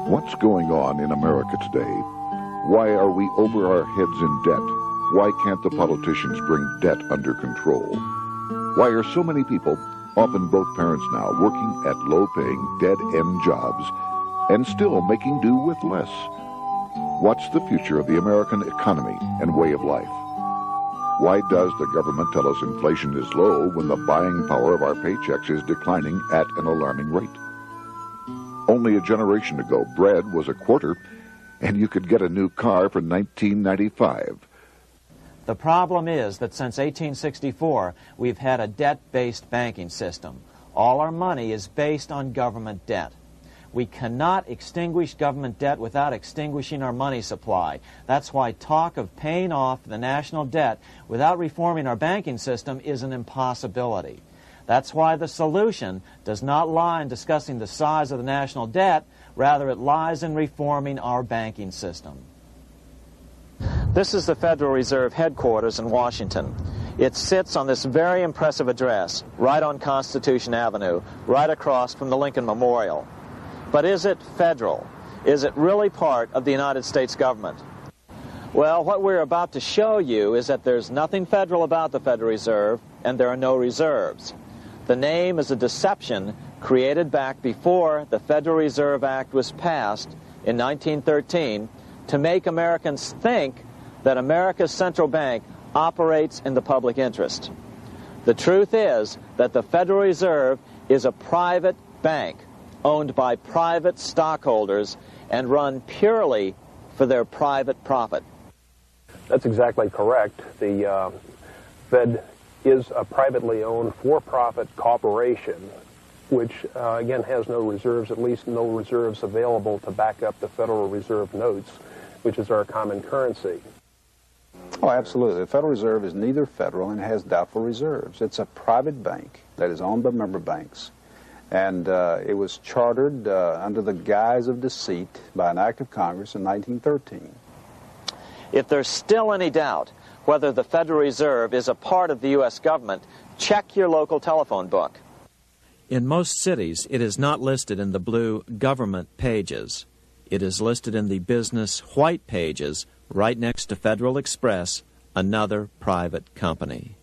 What's going on in America today? Why are we over our heads in debt? Why can't the politicians bring debt under control? Why are so many people, often both parents now, working at low-paying, dead-end jobs and still making do with less? What's the future of the American economy and way of life? Why does the government tell us inflation is low when the buying power of our paychecks is declining at an alarming rate? Only a generation ago, bread was a quarter, and you could get a new car for $19.95. The problem is that since 1864, we've had a debt-based banking system. All our money is based on government debt. We cannot extinguish government debt without extinguishing our money supply. That's why talk of paying off the national debt without reforming our banking system is an impossibility. That's why the solution does not lie in discussing the size of the national debt, rather it lies in reforming our banking system. This is the Federal Reserve headquarters in Washington. It sits on this very impressive address, right on Constitution Avenue, right across from the Lincoln Memorial. But is it federal? Is it really part of the United States government? Well, what we're about to show you is that there's nothing federal about the Federal Reserve, and there are no reserves. The name is a deception created back before the Federal Reserve Act was passed in 1913 to make Americans think that America's central bank operates in the public interest. The truth is that the Federal Reserve is a private bank owned by private stockholders and run purely for their private profit. That's exactly correct. The Fed is a privately owned for-profit corporation, which again has no reserves, at least no reserves available to back up the Federal Reserve notes, which is our common currency. Oh, absolutely. The Federal Reserve is neither federal and has doubtful reserves. It's a private bank that is owned by member banks. And it was chartered under the guise of deceit by an act of Congress in 1913. If there's still any doubt whether the Federal Reserve is a part of the U.S. government, check your local telephone book. In most cities, it is not listed in the blue government pages. It is listed in the business white pages right next to Federal Express, another private company.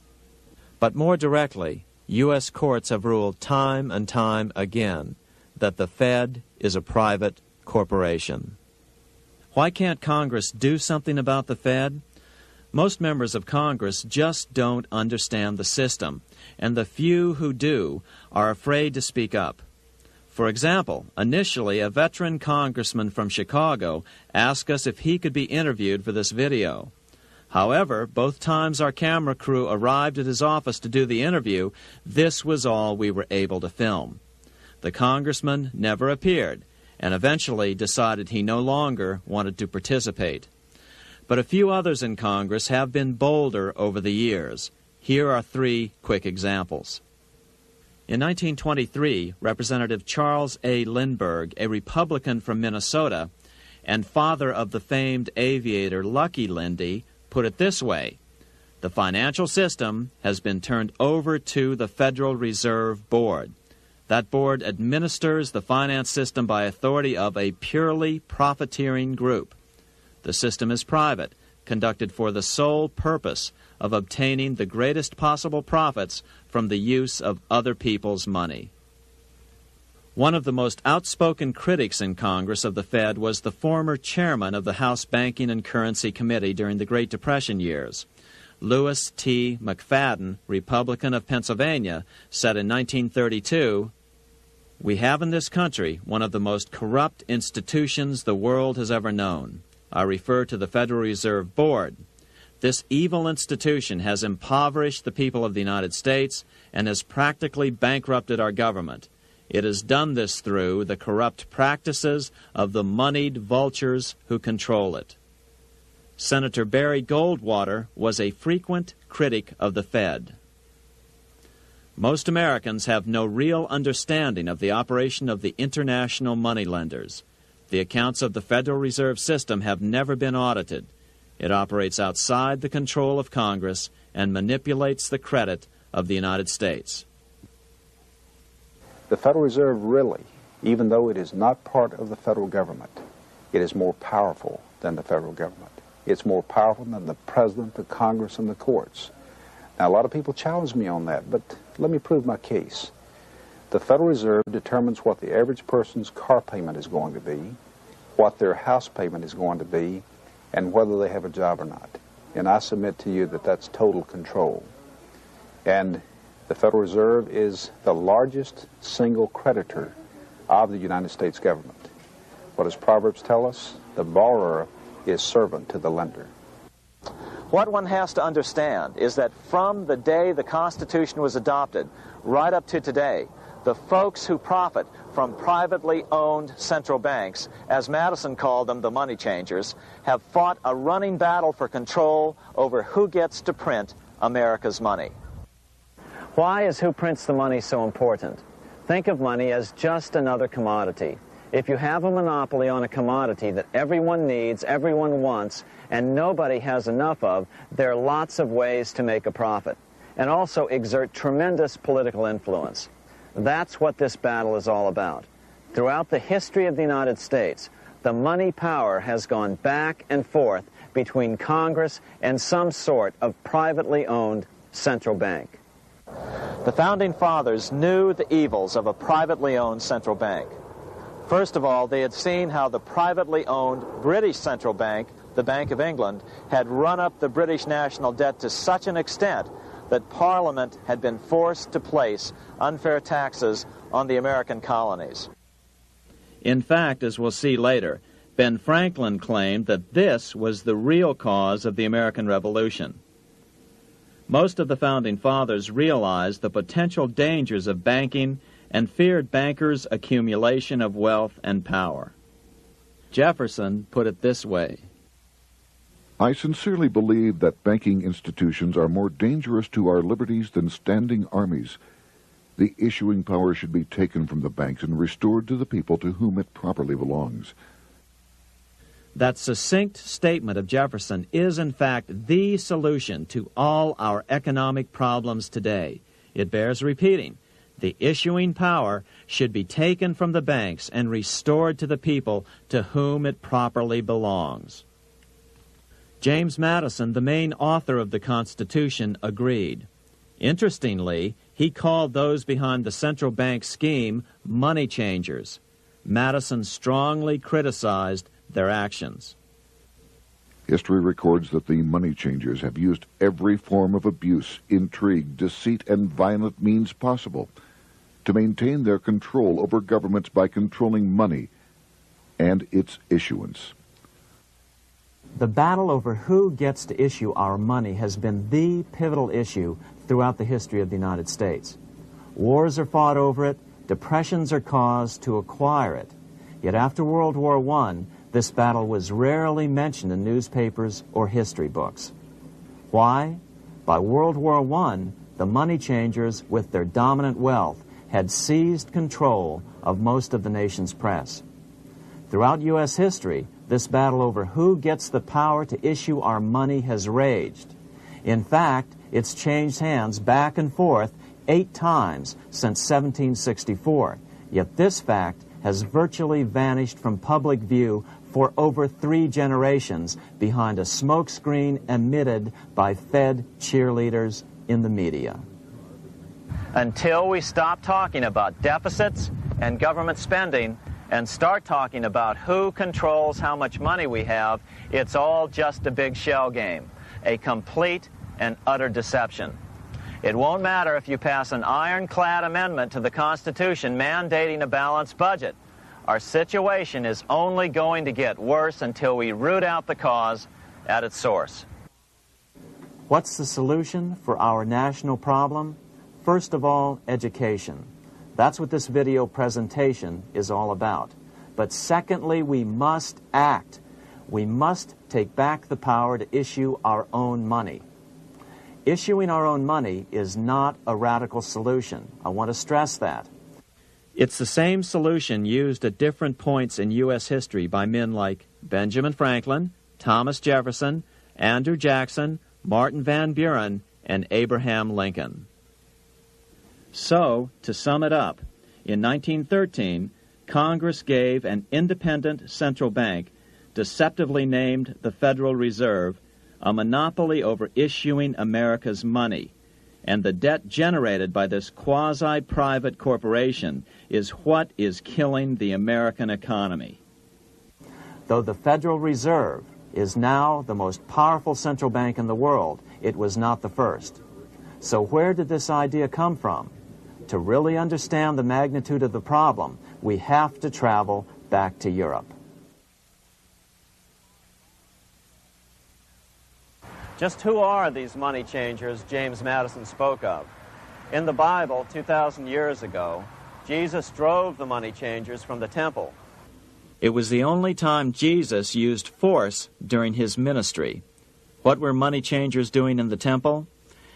But more directly, U.S. courts have ruled time and time again that the Fed is a private corporation. Why can't Congress do something about the Fed? Most members of Congress just don't understand the system, and the few who do are afraid to speak up. For example, initially a veteran congressman from Chicago asked us if he could be interviewed for this video. However, both times our camera crew arrived at his office to do the interview, this was all we were able to film. The congressman never appeared, and eventually decided he no longer wanted to participate. But a few others in Congress have been bolder over the years. Here are 3 quick examples. In 1923, Representative Charles A. Lindbergh, a Republican from Minnesota, and father of the famed aviator Lucky Lindy, put it this way: the financial system has been turned over to the Federal Reserve Board. That board administers the finance system by authority of a purely profiteering group. The system is private, conducted for the sole purpose of obtaining the greatest possible profits from the use of other people's money. One of the most outspoken critics in Congress of the Fed was the former chairman of the House Banking and Currency Committee during the Great Depression years. Lewis T. McFadden, Republican of Pennsylvania, said in 1932, "We have in this country one of the most corrupt institutions the world has ever known. I refer to the Federal Reserve Board. This evil institution has impoverished the people of the United States and has practically bankrupted our government. It has done this through the corrupt practices of the moneyed vultures who control it." Senator Barry Goldwater was a frequent critic of the Fed. Most Americans have no real understanding of the operation of the international moneylenders. The accounts of the Federal Reserve System have never been audited. It operates outside the control of Congress and manipulates the credit of the United States. The Federal Reserve really even though it is not part of the federal government, it is more powerful than the federal government. It's more powerful than the president, the Congress, and the courts. Now, a lot of people challenge me on that, but let me prove my case. The Federal Reserve determines what the average person's car payment is going to be, what their house payment is going to be, and whether they have a job or not. And I submit to you that that's total control. And the Federal Reserve is the largest single creditor of the United States government. What does Proverbs tell us? The borrower is servant to the lender. What one has to understand is that from the day the Constitution was adopted right up to today, the folks who profit from privately owned central banks, as Madison called them, the money changers, have fought a running battle for control over who gets to print America's money. Why is who prints the money so important? Think of money as just another commodity. If you have a monopoly on a commodity that everyone needs, everyone wants, and nobody has enough of, there are lots of ways to make a profit, and also exert tremendous political influence. That's what this battle is all about. Throughout the history of the United States, the money power has gone back and forth between Congress and some sort of privately owned central bank. The Founding Fathers knew the evils of a privately owned central bank. First of all, they had seen how the privately owned British central bank, the Bank of England, had run up the British national debt to such an extent that Parliament had been forced to place unfair taxes on the American colonies. In fact, as we'll see later, Ben Franklin claimed that this was the real cause of the American Revolution. Most of the Founding Fathers realized the potential dangers of banking and feared bankers' accumulation of wealth and power. Jefferson put it this way: I sincerely believe that banking institutions are more dangerous to our liberties than standing armies. The issuing power should be taken from the banks and restored to the people to whom it properly belongs. That succinct statement of Jefferson is, in fact, the solution to all our economic problems today. It bears repeating. The issuing power should be taken from the banks and restored to the people to whom it properly belongs. James Madison, the main author of the Constitution, agreed. Interestingly, he called those behind the central bank scheme money changers. Madison strongly criticized their actions. History records that the money changers have used every form of abuse, intrigue, deceit, and violent means possible to maintain their control over governments by controlling money and its issuance. The battle over who gets to issue our money has been the pivotal issue throughout the history of the United States. Wars are fought over it, depressions are caused to acquire it. Yet after World War I, this battle was rarely mentioned in newspapers or history books. Why? By World War I, the money changers, with their dominant wealth, had seized control of most of the nation's press. Throughout U.S. history, this battle over who gets the power to issue our money has raged. In fact, it's changed hands back and forth 8 times since 1764. Yet this fact has virtually vanished from public view for over 3 generations behind a smokescreen emitted by Fed cheerleaders in the media. Until we stop talking about deficits and government spending and start talking about who controls how much money we have, it's all just a big shell game, a complete and utter deception. It won't matter if you pass an ironclad amendment to the Constitution mandating a balanced budget. Our situation is only going to get worse until we root out the cause at its source. What's the solution for our national problem? First of all, education. That's what this video presentation is all about. But secondly, we must act. We must take back the power to issue our own money. Issuing our own money is not a radical solution. I want to stress that. It's the same solution used at different points in U.S. history by men like Benjamin Franklin, Thomas Jefferson, Andrew Jackson, Martin Van Buren, and Abraham Lincoln. So, to sum it up, in 1913, Congress gave an independent central bank, deceptively named the Federal Reserve, a monopoly over issuing America's money, and the debt generated by this quasi-private corporation is what is killing the American economy. Though the Federal Reserve is now the most powerful central bank in the world, it was not the first. So where did this idea come from? To really understand the magnitude of the problem, we have to travel back to Europe. Just who are these money changers James Madison spoke of? In the Bible, 2,000 years ago, Jesus drove the money changers from the temple. It was the only time Jesus used force during his ministry. What were money changers doing in the temple?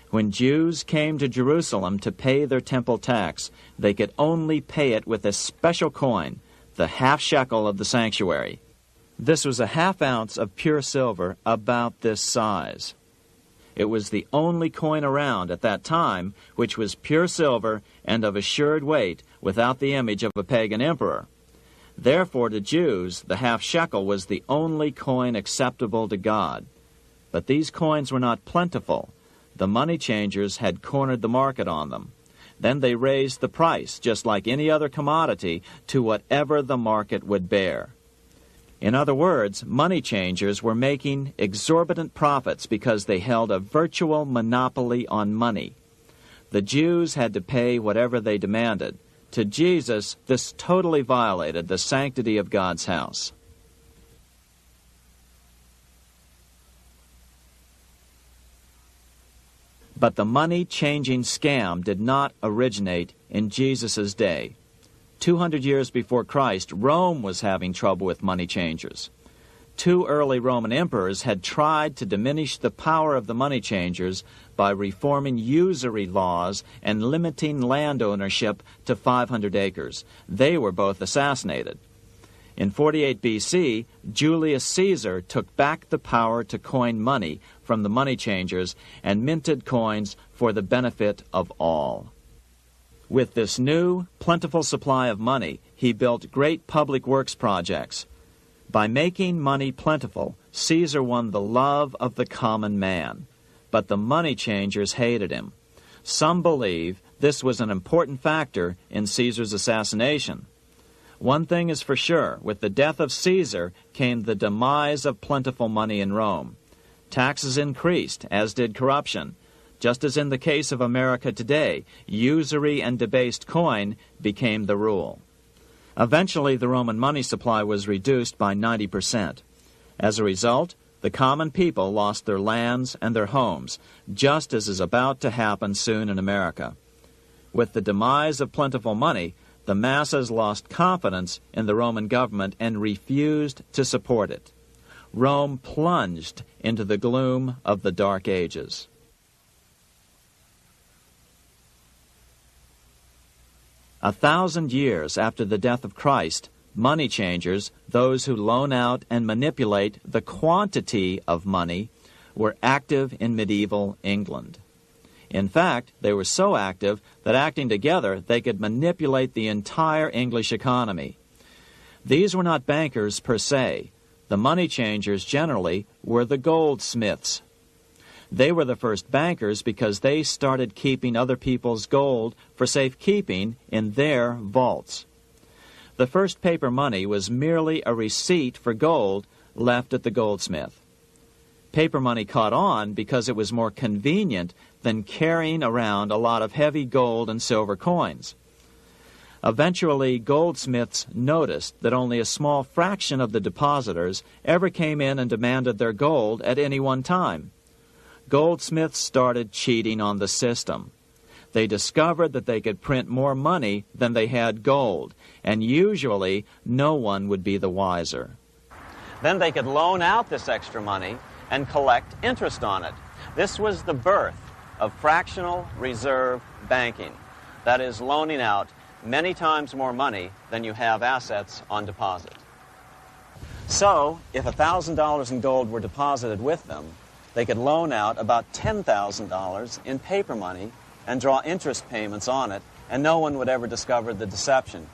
When Jews came to Jerusalem to pay their temple tax, they could only pay it with a special coin, the half shekel of the sanctuary. This was a half ounce of pure silver about this size. It was the only coin around at that time which was pure silver and of assured weight without the image of a pagan emperor. Therefore, to Jews, the half shekel was the only coin acceptable to God. But these coins were not plentiful. The money changers had cornered the market on them. Then they raised the price, just like any other commodity, to whatever the market would bear. In other words, money changers were making exorbitant profits because they held a virtual monopoly on money. The Jews had to pay whatever they demanded. To Jesus, this totally violated the sanctity of God's house. But the money-changing scam did not originate in Jesus' day. 200 years before Christ, Rome was having trouble with money changers. 2 early Roman emperors had tried to diminish the power of the money changers by reforming usury laws and limiting land ownership to 500 acres. They were both assassinated. In 48 BC, Julius Caesar took back the power to coin money from the money changers and minted coins for the benefit of all. With this new, plentiful supply of money, he built great public works projects. By making money plentiful, Caesar won the love of the common man. But the money changers hated him. Some believe this was an important factor in Caesar's assassination. One thing is for sure, with the death of Caesar came the demise of plentiful money in Rome. Taxes increased, as did corruption. Just as in the case of America today, usury and debased coin became the rule. Eventually, the Roman money supply was reduced by 90%. As a result, the common people lost their lands and their homes, just as is about to happen soon in America. With the demise of plentiful money, the masses lost confidence in the Roman government and refused to support it. Rome plunged into the gloom of the Dark Ages. A 1,000 years after the death of Christ, money changers, those who loan out and manipulate the quantity of money, were active in medieval England. In fact, they were so active that acting together, they could manipulate the entire English economy. These were not bankers per se. The money changers generally were the goldsmiths. They were the first bankers because they started keeping other people's gold for safekeeping in their vaults. The first paper money was merely a receipt for gold left at the goldsmith. Paper money caught on because it was more convenient than carrying around a lot of heavy gold and silver coins. Eventually, goldsmiths noticed that only a small fraction of the depositors ever came in and demanded their gold at any one time. Goldsmiths started cheating on the system. They discovered that they could print more money than they had gold, and usually no one would be the wiser. Then they could loan out this extra money and collect interest on it. This was the birth of fractional reserve banking. That is, loaning out many times more money than you have assets on deposit. So, if $1,000 in gold were deposited with them, they could loan out about $10,000 in paper money and draw interest payments on it, and no one would ever discover the deception.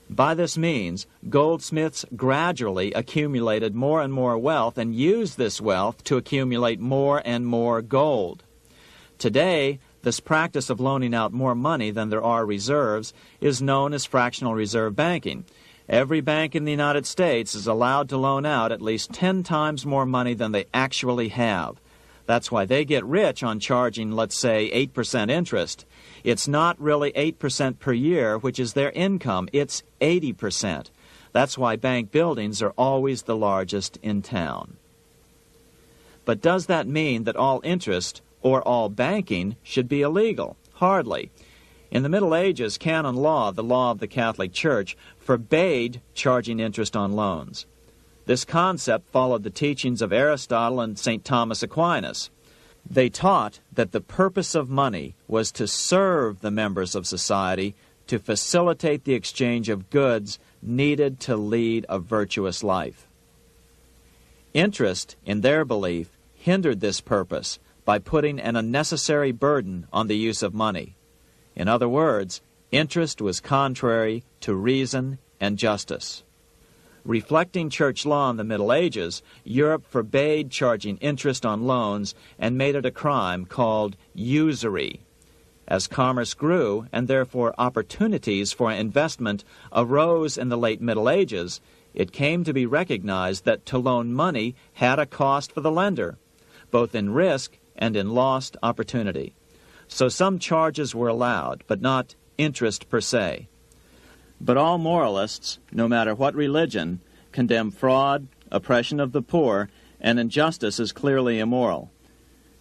By this means, goldsmiths gradually accumulated more and more wealth and used this wealth to accumulate more and more gold. Today, this practice of loaning out more money than there are reserves is known as fractional reserve banking. Every bank in the United States is allowed to loan out at least 10 times more money than they actually have. That's why they get rich on charging, let's say, 8% interest. It's not really 8% per year, which is their income. It's 80%. That's why bank buildings are always the largest in town. But does that mean that all interest or all banking should be illegal? Hardly. In the Middle Ages, canon law, the law of the Catholic Church, forbade charging interest on loans. This concept followed the teachings of Aristotle and St. Thomas Aquinas. They taught that the purpose of money was to serve the members of society, to facilitate the exchange of goods needed to lead a virtuous life. Interest, in their belief, hindered this purpose by putting an unnecessary burden on the use of money. In other words, interest was contrary to reason and justice. Reflecting church law in the Middle Ages, Europe forbade charging interest on loans and made it a crime called usury. As commerce grew, and therefore opportunities for investment arose in the late Middle Ages, it came to be recognized that to loan money had a cost for the lender, both in risk and in lost opportunity. So some charges were allowed, but not interest per se. But all moralists, no matter what religion, condemn fraud, oppression of the poor, and injustice as clearly immoral.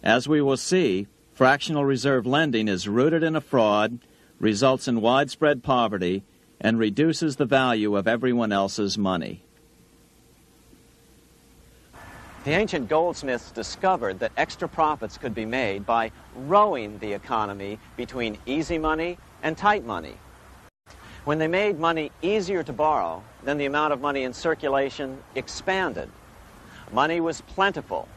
As we will see, fractional reserve lending is rooted in a fraud, results in widespread poverty, and reduces the value of everyone else's money. The ancient goldsmiths discovered that extra profits could be made by rowing the economy between easy money and tight money. When they made money easier to borrow, then the amount of money in circulation expanded. Money was plentiful.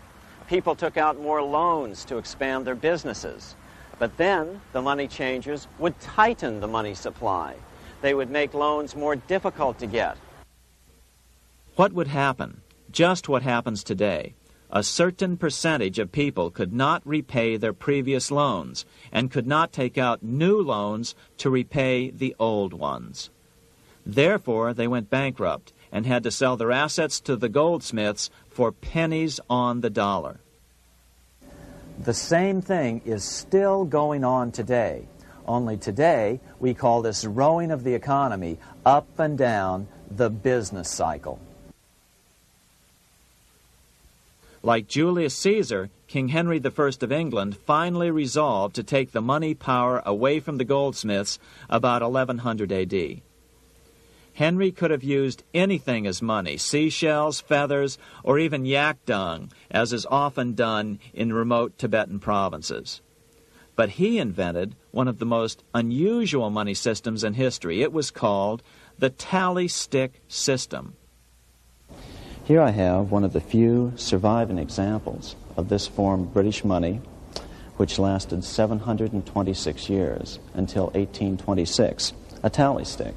People took out more loans to expand their businesses. But then the money changers would tighten the money supply. They would make loans more difficult to get. What would happen? Just what happens today. A certain percentage of people could not repay their previous loans and could not take out new loans to repay the old ones. Therefore, they went bankrupt and had to sell their assets to the goldsmiths for pennies on the dollar. The same thing is still going on today. Only today, we call this rowing of the economy up and down the business cycle. Like Julius Caesar, King Henry I of England finally resolved to take the money power away from the goldsmiths about 1100 A.D. Henry could have used anything as money, seashells, feathers, or even yak dung, as is often done in remote Tibetan provinces. But he invented one of the most unusual money systems in history. It was called the tally stick system. Here I have one of the few surviving examples of this form of British money, which lasted 726 years until 1826, a tally stick.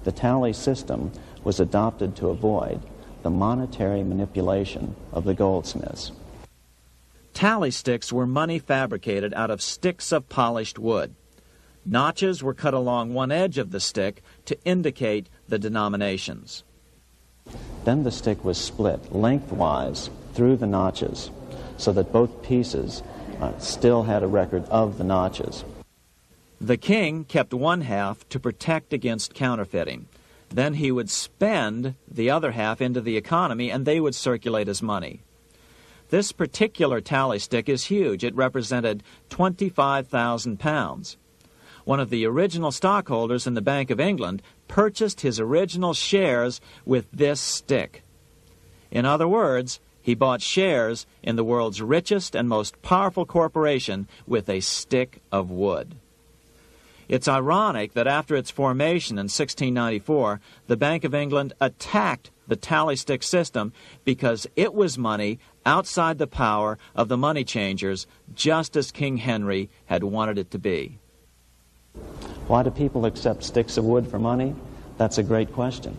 The tally system was adopted to avoid the monetary manipulation of the goldsmiths. Tally sticks were money fabricated out of sticks of polished wood. Notches were cut along one edge of the stick to indicate the denominations. Then the stick was split lengthwise through the notches so that both pieces still had a record of the notches. The king kept one half to protect against counterfeiting. Then he would spend the other half into the economy and they would circulate as money. This particular tally stick is huge. It represented 25,000 pounds. One of the original stockholders in the Bank of England purchased his original shares with this stick. In other words, he bought shares in the world's richest and most powerful corporation with a stick of wood. It's ironic that after its formation in 1694, the Bank of England attacked the tally stick system because it was money outside the power of the money changers, just as King Henry had wanted it to be. Why do people accept sticks of wood for money? That's a great question.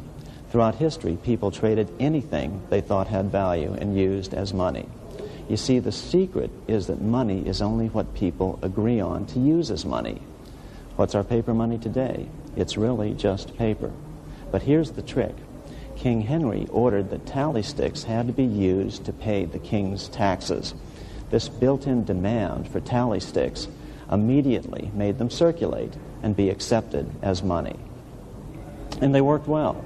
Throughout history, people traded anything they thought had value and used as money. You see, the secret is that money is only what people agree on to use as money. What's our paper money today? It's really just paper. But here's the trick. King Henry ordered that tally sticks had to be used to pay the king's taxes. This built-in demand for tally sticks immediately made them circulate and be accepted as money. And they worked well.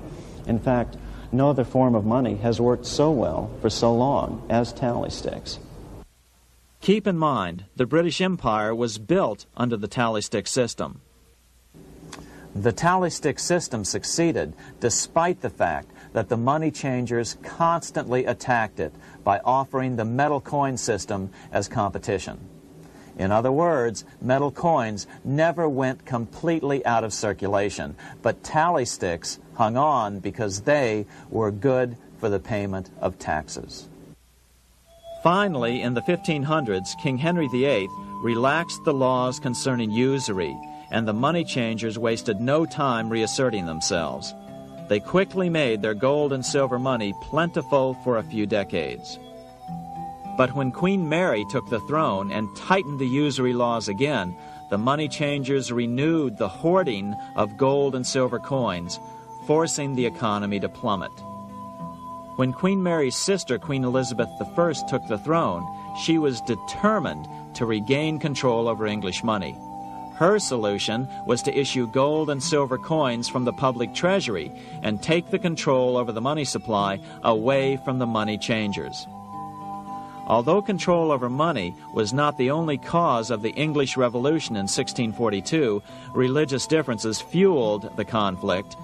In fact, no other form of money has worked so well for so long as tally sticks. Keep in mind, the British Empire was built under the tally stick system. The tally stick system succeeded despite the fact that the money changers constantly attacked it by offering the metal coin system as competition. In other words, metal coins never went completely out of circulation, but tally sticks hung on because they were good for the payment of taxes. Finally, in the 1500s, King Henry VIII relaxed the laws concerning usury, and the money changers wasted no time reasserting themselves. They quickly made their gold and silver money plentiful for a few decades. But when Queen Mary took the throne and tightened the usury laws again, the money changers renewed the hoarding of gold and silver coins, forcing the economy to plummet. When Queen Mary's sister, Queen Elizabeth I, took the throne, she was determined to regain control over English money. Her solution was to issue gold and silver coins from the public treasury and take the control over the money supply away from the money changers. Although control over money was not the only cause of the English Revolution in 1642, religious differences fueled the conflict.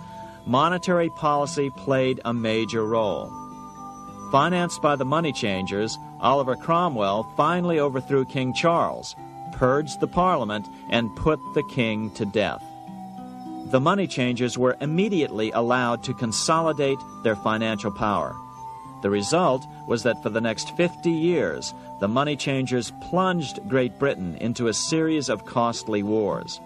Monetary policy played a major role. Financed by the money changers, Oliver Cromwell finally overthrew King Charles, purged the Parliament, and put the king to death. The money changers were immediately allowed to consolidate their financial power. The result was that for the next 50 years, the money changers plunged Great Britain into a series of costly wars.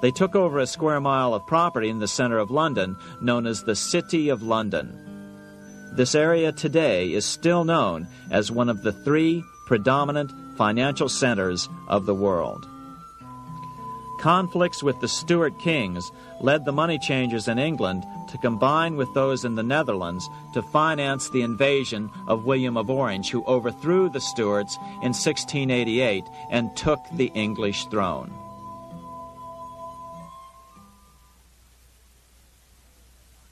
They took over a square mile of property in the center of London, known as the City of London. This area today is still known as one of the 3 predominant financial centers of the world. Conflicts with the Stuart kings led the money changers in England to combine with those in the Netherlands to finance the invasion of William of Orange, who overthrew the Stuarts in 1688 and took the English throne.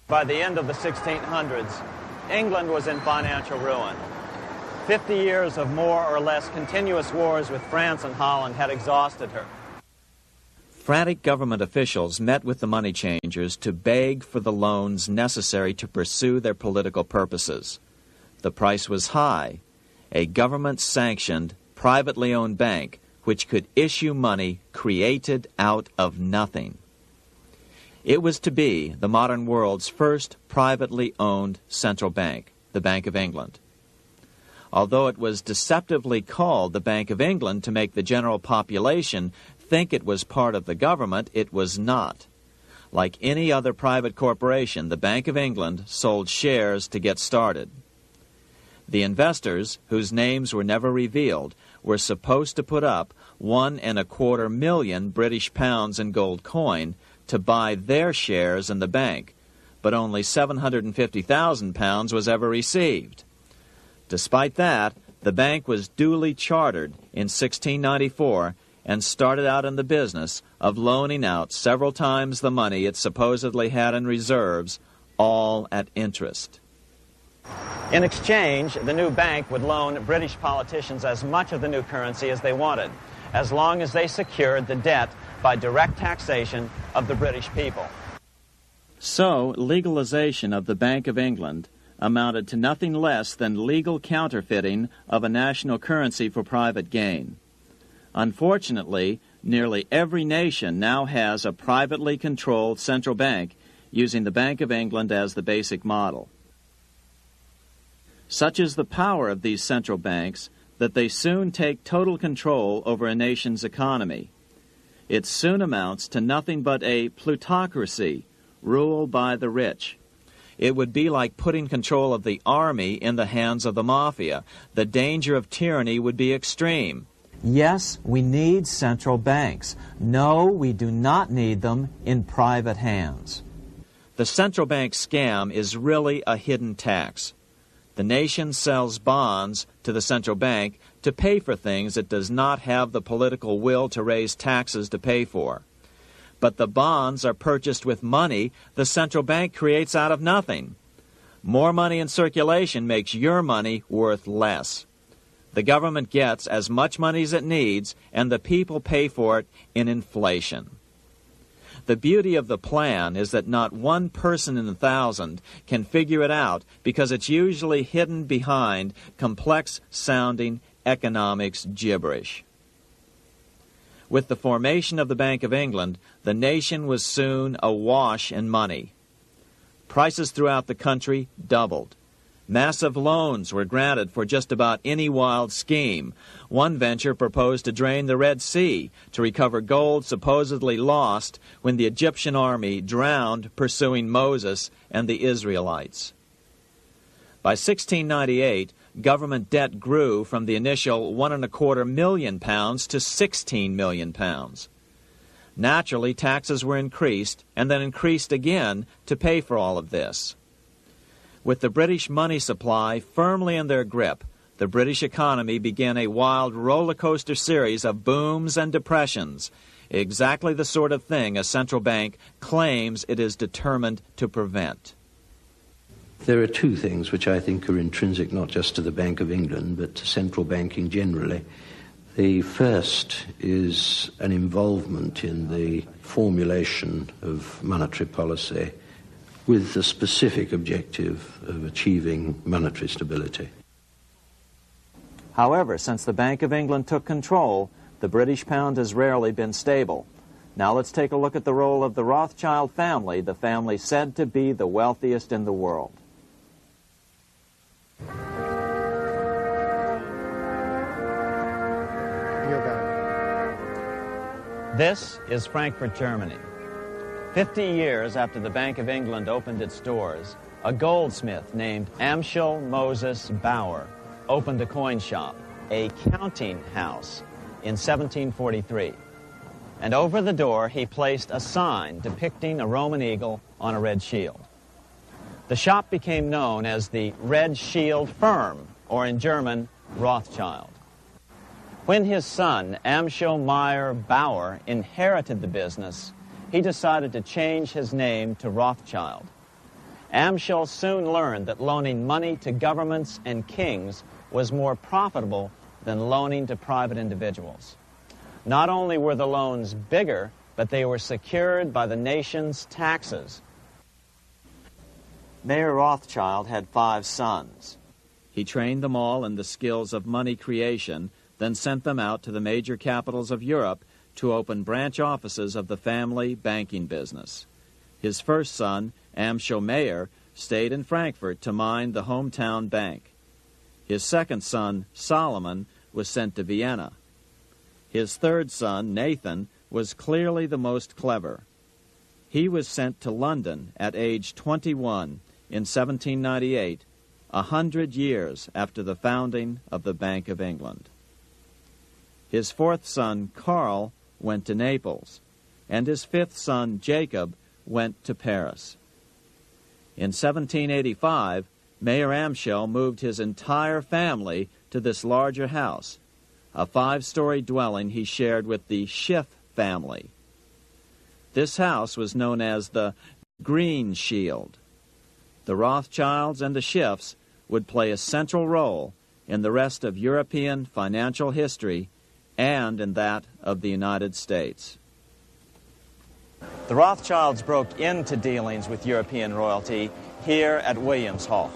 By the end of the 1600s, England was in financial ruin. 50 years of more or less continuous wars with France and Holland had exhausted her. Frantic government officials met with the money changers to beg for the loans necessary to pursue their political purposes. The price was high: a government-sanctioned, privately owned bank which could issue money created out of nothing. It was to be the modern world's first privately owned central bank, the Bank of England. Although it was deceptively called the Bank of England to make the general population think it was part of the government, it was not. Like any other private corporation, the Bank of England sold shares to get started. The investors, whose names were never revealed, were supposed to put up £1.25 million British pounds in gold coin to buy their shares in the bank, but only £750,000 was ever received. Despite that, the bank was duly chartered in 1694 and started out in the business of loaning out several times the money it supposedly had in reserves, all at interest. In exchange, the new bank would loan British politicians as much of the new currency as they wanted, as long as they secured the debt by direct taxation of the British people. So, legalization of the Bank of England amounted to nothing less than legal counterfeiting of a national currency for private gain. Unfortunately, nearly every nation now has a privately controlled central bank using the Bank of England as the basic model. Such is the power of these central banks that they soon take total control over a nation's economy. It soon amounts to nothing but a plutocracy, rule by the rich. It would be like putting control of the army in the hands of the mafia. The danger of tyranny would be extreme. Yes, we need central banks. No, we do not need them in private hands. The central bank scam is really a hidden tax. The nation sells bonds to the central bank to pay for things it does not have the political will to raise taxes to pay for. But the bonds are purchased with money the central bank creates out of nothing. More money in circulation makes your money worth less. The government gets as much money as it needs, and the people pay for it in inflation. The beauty of the plan is that not one person in 1,000 can figure it out because it's usually hidden behind complex-sounding economics gibberish. With the formation of the Bank of England, the nation was soon awash in money. Prices throughout the country doubled. Massive loans were granted for just about any wild scheme. One venture proposed to drain the Red Sea to recover gold supposedly lost when the Egyptian army drowned pursuing Moses and the Israelites. By 1698, government debt grew from the initial £1.25 million to £16 million. Naturally, taxes were increased and then increased again to pay for all of this. With the British money supply firmly in their grip, the British economy began a wild roller coaster series of booms and depressions, exactly the sort of thing a central bank claims it is determined to prevent. There are two things which I think are intrinsic not just to the Bank of England but to central banking generally. The first is an involvement in the formulation of monetary policy with the specific objective of achieving monetary stability. However, since the Bank of England took control, the British pound has rarely been stable. Now let's take a look at the role of the Rothschild family, the family said to be the wealthiest in the world. This is Frankfurt, Germany. 50 years after the Bank of England opened its doors, a goldsmith named Amschel Moses Bauer opened a coin shop, a counting house, in 1743. And over the door he placed a sign depicting a Roman eagle on a red shield. The shop became known as the Red Shield Firm, or in German, Rothschild. When his son, Amschel Meyer Bauer, inherited the business, he decided to change his name to Rothschild. Amschel soon learned that loaning money to governments and kings was more profitable than loaning to private individuals. Not only were the loans bigger, but they were secured by the nation's taxes. Mayer Rothschild had 5 sons. He trained them all in the skills of money creation, then sent them out to the major capitals of Europe to open branch offices of the family banking business. His first son, Amschel Meyer, stayed in Frankfurt to mind the hometown bank. His second son, Solomon, was sent to Vienna. His third son, Nathan, was clearly the most clever. He was sent to London at age 21 in 1798, 100 years after the founding of the Bank of England. His fourth son, Karl, went to Naples, and his fifth son, Jacob, went to Paris. In 1785, Mayer Amschel moved his entire family to this larger house, a 5-story dwelling he shared with the Schiff family. This house was known as the Green Shield. The Rothschilds and the Schiffs would play a central role in the rest of European financial history and in that of the United States. The Rothschilds broke into dealings with European royalty here at Wilhelmshof,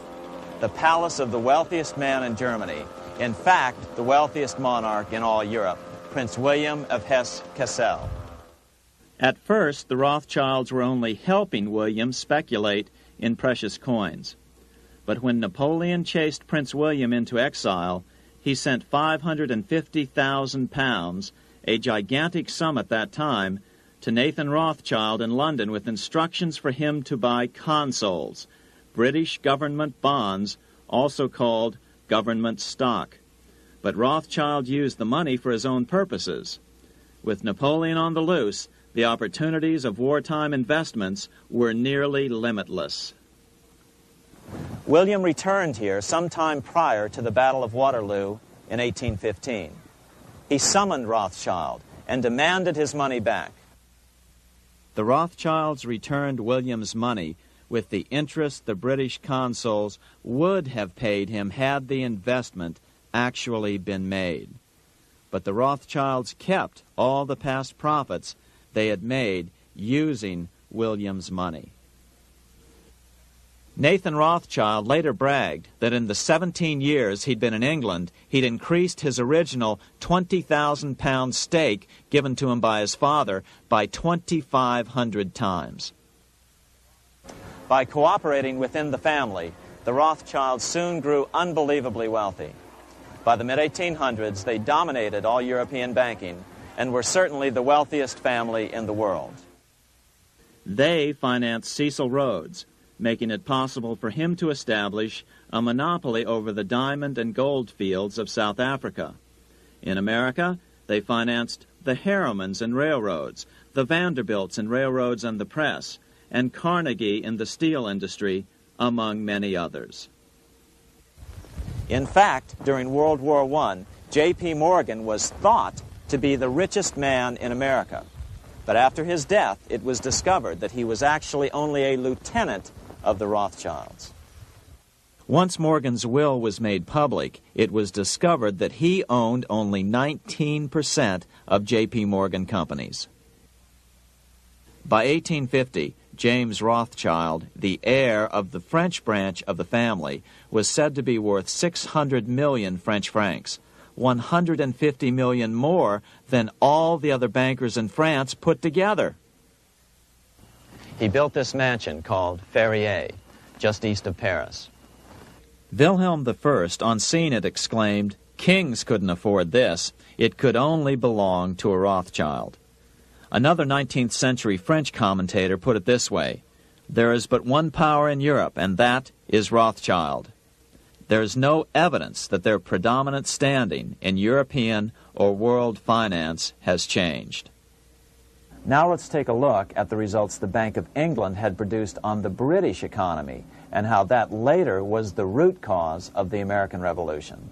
the palace of the wealthiest man in Germany, in fact, the wealthiest monarch in all Europe, Prince William of Hesse-Kassel. At first, the Rothschilds were only helping William speculate in precious coins. But when Napoleon chased Prince William into exile, he sent £550,000, a gigantic sum at that time, to Nathan Rothschild in London with instructions for him to buy consols, British government bonds, also called government stock. But Rothschild used the money for his own purposes. With Napoleon on the loose, the opportunities of wartime investments were nearly limitless. William returned here sometime prior to the Battle of Waterloo in 1815. He summoned Rothschild and demanded his money back. The Rothschilds returned William's money with the interest the British consuls would have paid him had the investment actually been made. But the Rothschilds kept all the past profits they had made using William's money. Nathan Rothschild later bragged that in the 17 years he'd been in England, he'd increased his original £20,000 stake given to him by his father by 2,500 times. By cooperating within the family, the Rothschilds soon grew unbelievably wealthy. By the mid-1800s, they dominated all European banking and were certainly the wealthiest family in the world. They financed Cecil Rhodes, making it possible for him to establish a monopoly over the diamond and gold fields of South Africa. In America, they financed the Harrimans and railroads, the Vanderbilts and railroads and the press, and Carnegie in the steel industry, among many others. In fact, during World War I, J.P. Morgan was thought to be the richest man in America. But after his death, it was discovered that he was actually only a lieutenant of the Rothschilds. Once Morgan's will was made public, it was discovered that he owned only 19% of J.P. Morgan companies. By 1850, James Rothschild, the heir of the French branch of the family, was said to be worth 600 million French francs, 150 million more than all the other bankers in France put together. He built this mansion called Ferrier, just east of Paris. Wilhelm I, on seeing it, exclaimed, "Kings couldn't afford this. It could only belong to a Rothschild." Another 19th century French commentator put it this way: "There is but one power in Europe, and that is Rothschild." There is no evidence that their predominant standing in European or world finance has changed. Now let's take a look at the results the Bank of England had produced on the British economy and how that later was the root cause of the American Revolution.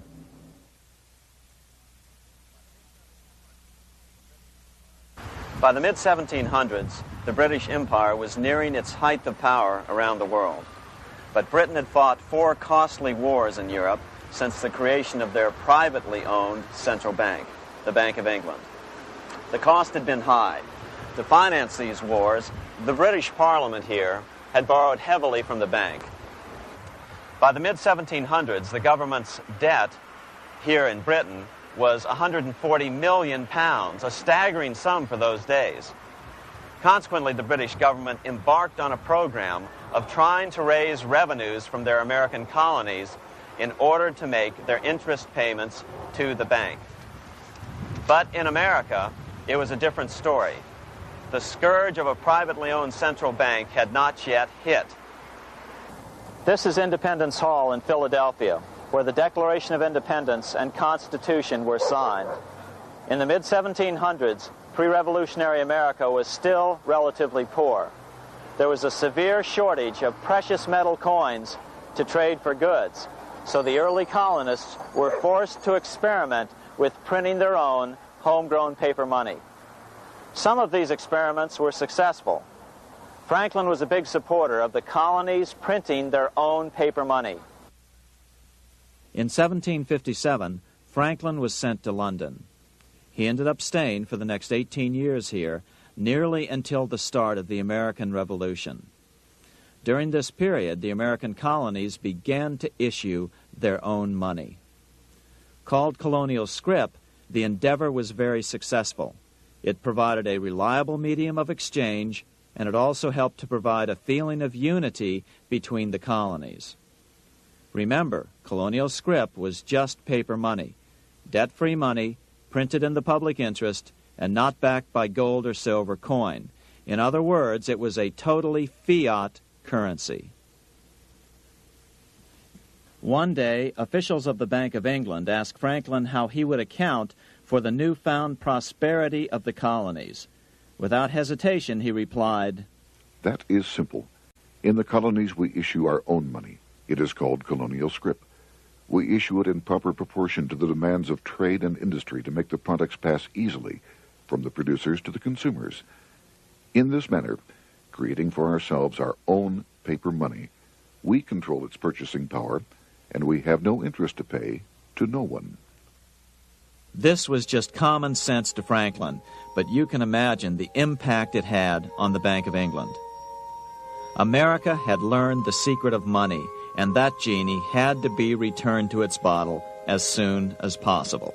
By the mid-1700s, the British Empire was nearing its height of power around the world. But Britain had fought 4 costly wars in Europe since the creation of their privately owned central bank, the Bank of England. The cost had been high. To finance these wars, the British Parliament here had borrowed heavily from the bank. By the mid-1700s, the government's debt here in Britain was £140 million, a staggering sum for those days. Consequently, the British government embarked on a program of trying to raise revenues from their American colonies in order to make their interest payments to the bank. But in America, it was a different story. The scourge of a privately owned central bank had not yet hit. This is Independence Hall in Philadelphia, where the Declaration of Independence and Constitution were signed. In the mid-1700s, pre-revolutionary America was still relatively poor. There was a severe shortage of precious metal coins to trade for goods, so the early colonists were forced to experiment with printing their own homegrown paper money. Some of these experiments were successful. Franklin was a big supporter of the colonies printing their own paper money. In 1757, Franklin was sent to London. He ended up staying for the next 18 years here, nearly until the start of the American Revolution. During this period, the American colonies began to issue their own money. Called colonial scrip, the endeavor was very successful. It provided a reliable medium of exchange, and it also helped to provide a feeling of unity between the colonies. Remember, colonial scrip was just paper money, debt-free money, printed in the public interest, and not backed by gold or silver coin. In other words, it was a totally fiat currency. One day, officials of the Bank of England asked Franklin how he would account for the newfound prosperity of the colonies. Without hesitation, he replied, "That is simple. In the colonies, we issue our own money. It is called colonial scrip. We issue it in proper proportion to the demands of trade and industry to make the products pass easily from the producers to the consumers. In this manner, creating for ourselves our own paper money, we control its purchasing power, and we have no interest to pay to no one." This was just common sense to Franklin, but you can imagine the impact it had on the Bank of England. America had learned the secret of money, and that genie had to be returned to its bottle as soon as possible.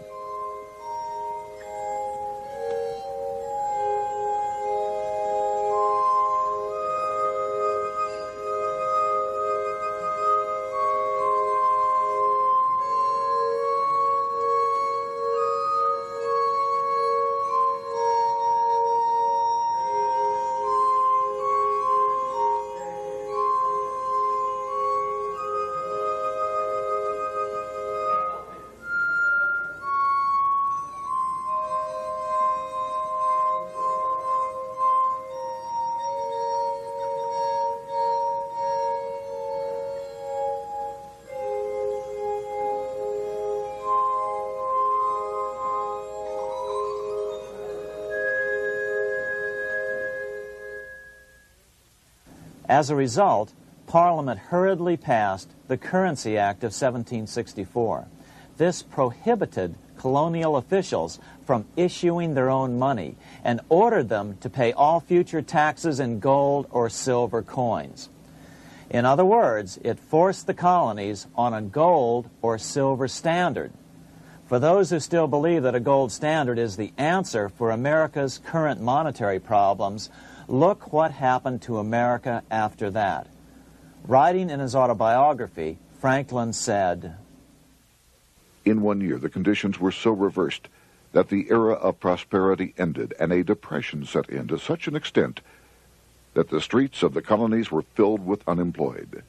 As a result, Parliament hurriedly passed the Currency Act of 1764. This prohibited colonial officials from issuing their own money and ordered them to pay all future taxes in gold or silver coins. In other words, it forced the colonies on a gold or silver standard. For those who still believe that a gold standard is the answer for America's current monetary problems, look what happened to America after that. Writing in his autobiography, Franklin said, "In 1 year, the conditions were so reversed that the era of prosperity ended and a depression set in to such an extent that the streets of the colonies were filled with unemployed."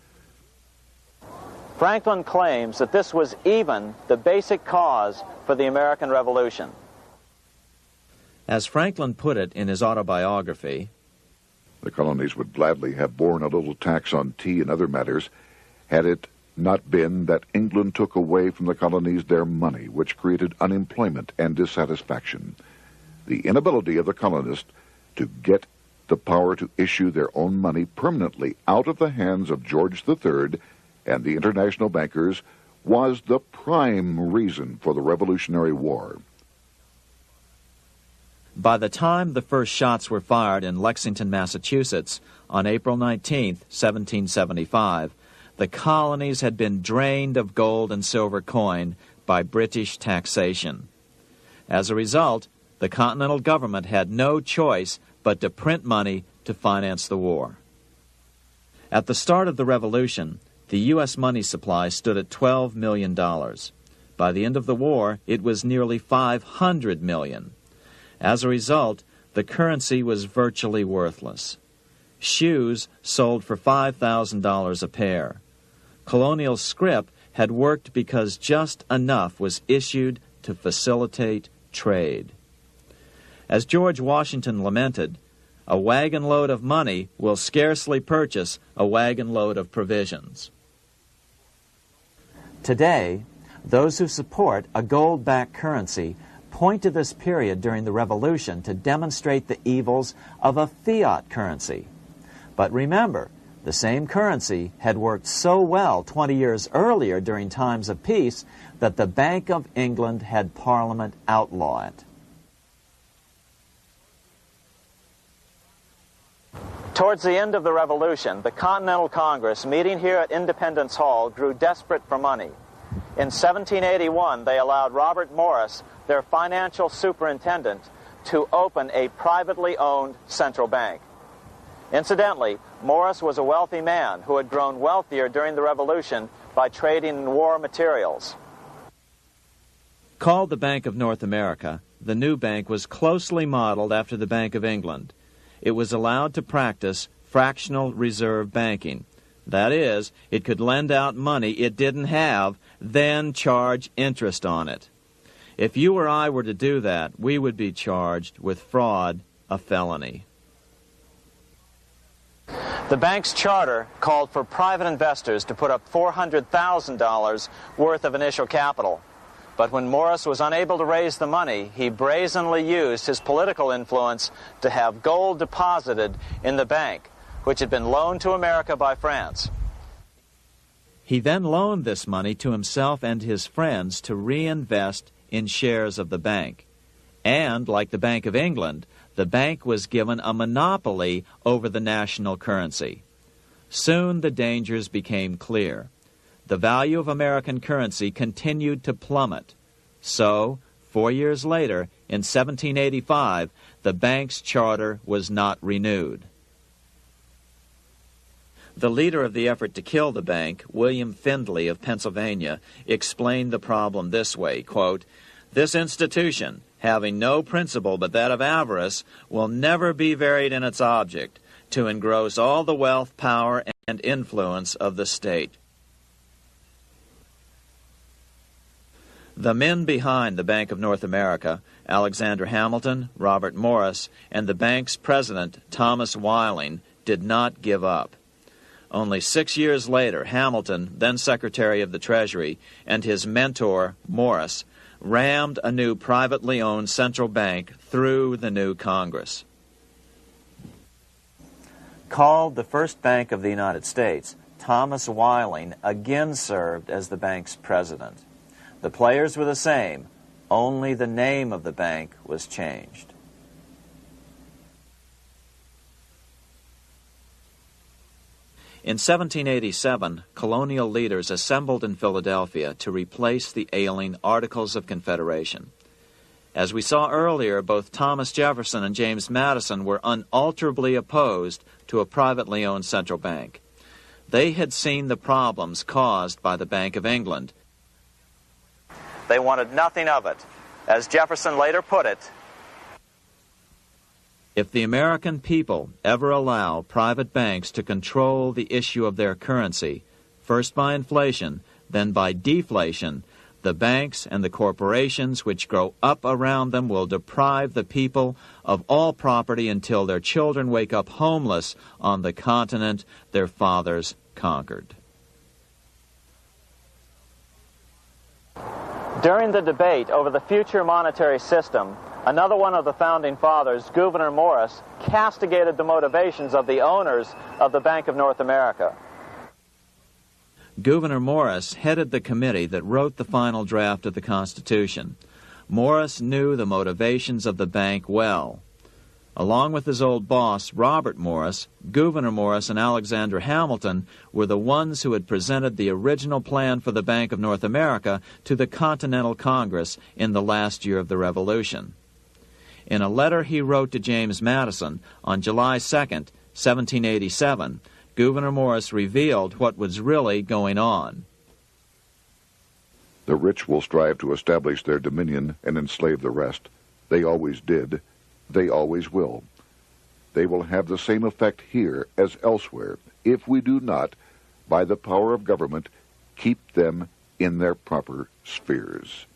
Franklin claims that this was even the basic cause for the American Revolution. As Franklin put it in his autobiography, "The colonies would gladly have borne a little tax on tea and other matters had it not been that England took away from the colonies their money, which created unemployment and dissatisfaction. The inability of the colonists to get the power to issue their own money permanently out of the hands of George III and the international bankers was the prime reason for the Revolutionary War." By the time the first shots were fired in Lexington, Massachusetts, on April 19, 1775, the colonies had been drained of gold and silver coin by British taxation. As a result, the Continental government had no choice but to print money to finance the war. At the start of the Revolution, the U.S. money supply stood at $12 million. By the end of the war, it was nearly $500 million. As a result, the currency was virtually worthless. Shoes sold for $5,000 a pair. Colonial scrip had worked because just enough was issued to facilitate trade. As George Washington lamented, "A wagon load of money will scarcely purchase a wagon load of provisions." Today, those who support a gold-backed currency point to this period during the Revolution to demonstrate the evils of a fiat currency. But remember, the same currency had worked so well 20 years earlier during times of peace that the Bank of England had Parliament outlaw it. Towards the end of the Revolution, the Continental Congress, meeting here at Independence Hall, grew desperate for money. In 1781, they allowed Robert Morris, their financial superintendent, to open a privately owned central bank. Incidentally, Morris was a wealthy man who had grown wealthier during the Revolution by trading in war materials. Called the Bank of North America, the new bank was closely modeled after the Bank of England. It was allowed to practice fractional reserve banking. That is, it could lend out money it didn't have, then charge interest on it. If you or I were to do that, we would be charged with fraud, a felony. The bank's charter called for private investors to put up $400,000 worth of initial capital. But when Morris was unable to raise the money, he brazenly used his political influence to have gold deposited in the bank, which had been loaned to America by France. He then loaned this money to himself and his friends to reinvest in shares of the bank. And, like the Bank of England, the bank was given a monopoly over the national currency. Soon the dangers became clear. The value of American currency continued to plummet. So, 4 years later, in 1785, the bank's charter was not renewed. The leader of the effort to kill the bank, William Findley of Pennsylvania, explained the problem this way, quote, "This institution, having no principle but that of avarice, will never be varied in its object, to engross all the wealth, power, and influence of the state." The men behind the Bank of North America, Alexander Hamilton, Robert Morris, and the bank's president, Thomas Whiling, did not give up. Only 6 years later, Hamilton, then Secretary of the Treasury, and his mentor, Morris, rammed a new privately owned central bank through the new Congress. Called the first bank of the United States, Thomas Whiling again served as the bank's president. The players were the same, only the name of the bank was changed. In 1787, colonial leaders assembled in Philadelphia to replace the ailing Articles of Confederation. As we saw earlier, both Thomas Jefferson and James Madison were unalterably opposed to a privately owned central bank. They had seen the problems caused by the Bank of England. They wanted nothing of it. As Jefferson later put it, "If the American people ever allow private banks to control the issue of their currency, first by inflation, then by deflation, the banks and the corporations which grow up around them will deprive the people of all property until their children wake up homeless on the continent their fathers conquered." during the debate over the future monetary system, another one of the founding fathers, Gouverneur Morris, castigated the motivations of the owners of the Bank of North America. Gouverneur Morris headed the committee that wrote the final draft of the Constitution. Morris knew the motivations of the bank well. Along with his old boss, Robert Morris, Gouverneur Morris and Alexander Hamilton were the ones who had presented the original plan for the Bank of North America to the Continental Congress in the last year of the Revolution. In a letter he wrote to James Madison on July 2nd, 1787, Gouverneur Morris revealed what was really going on. The rich will strive to establish their dominion and enslave the rest. They always did. They always will. They will have the same effect here as elsewhere if we do not, by the power of government, keep them in their proper spheres.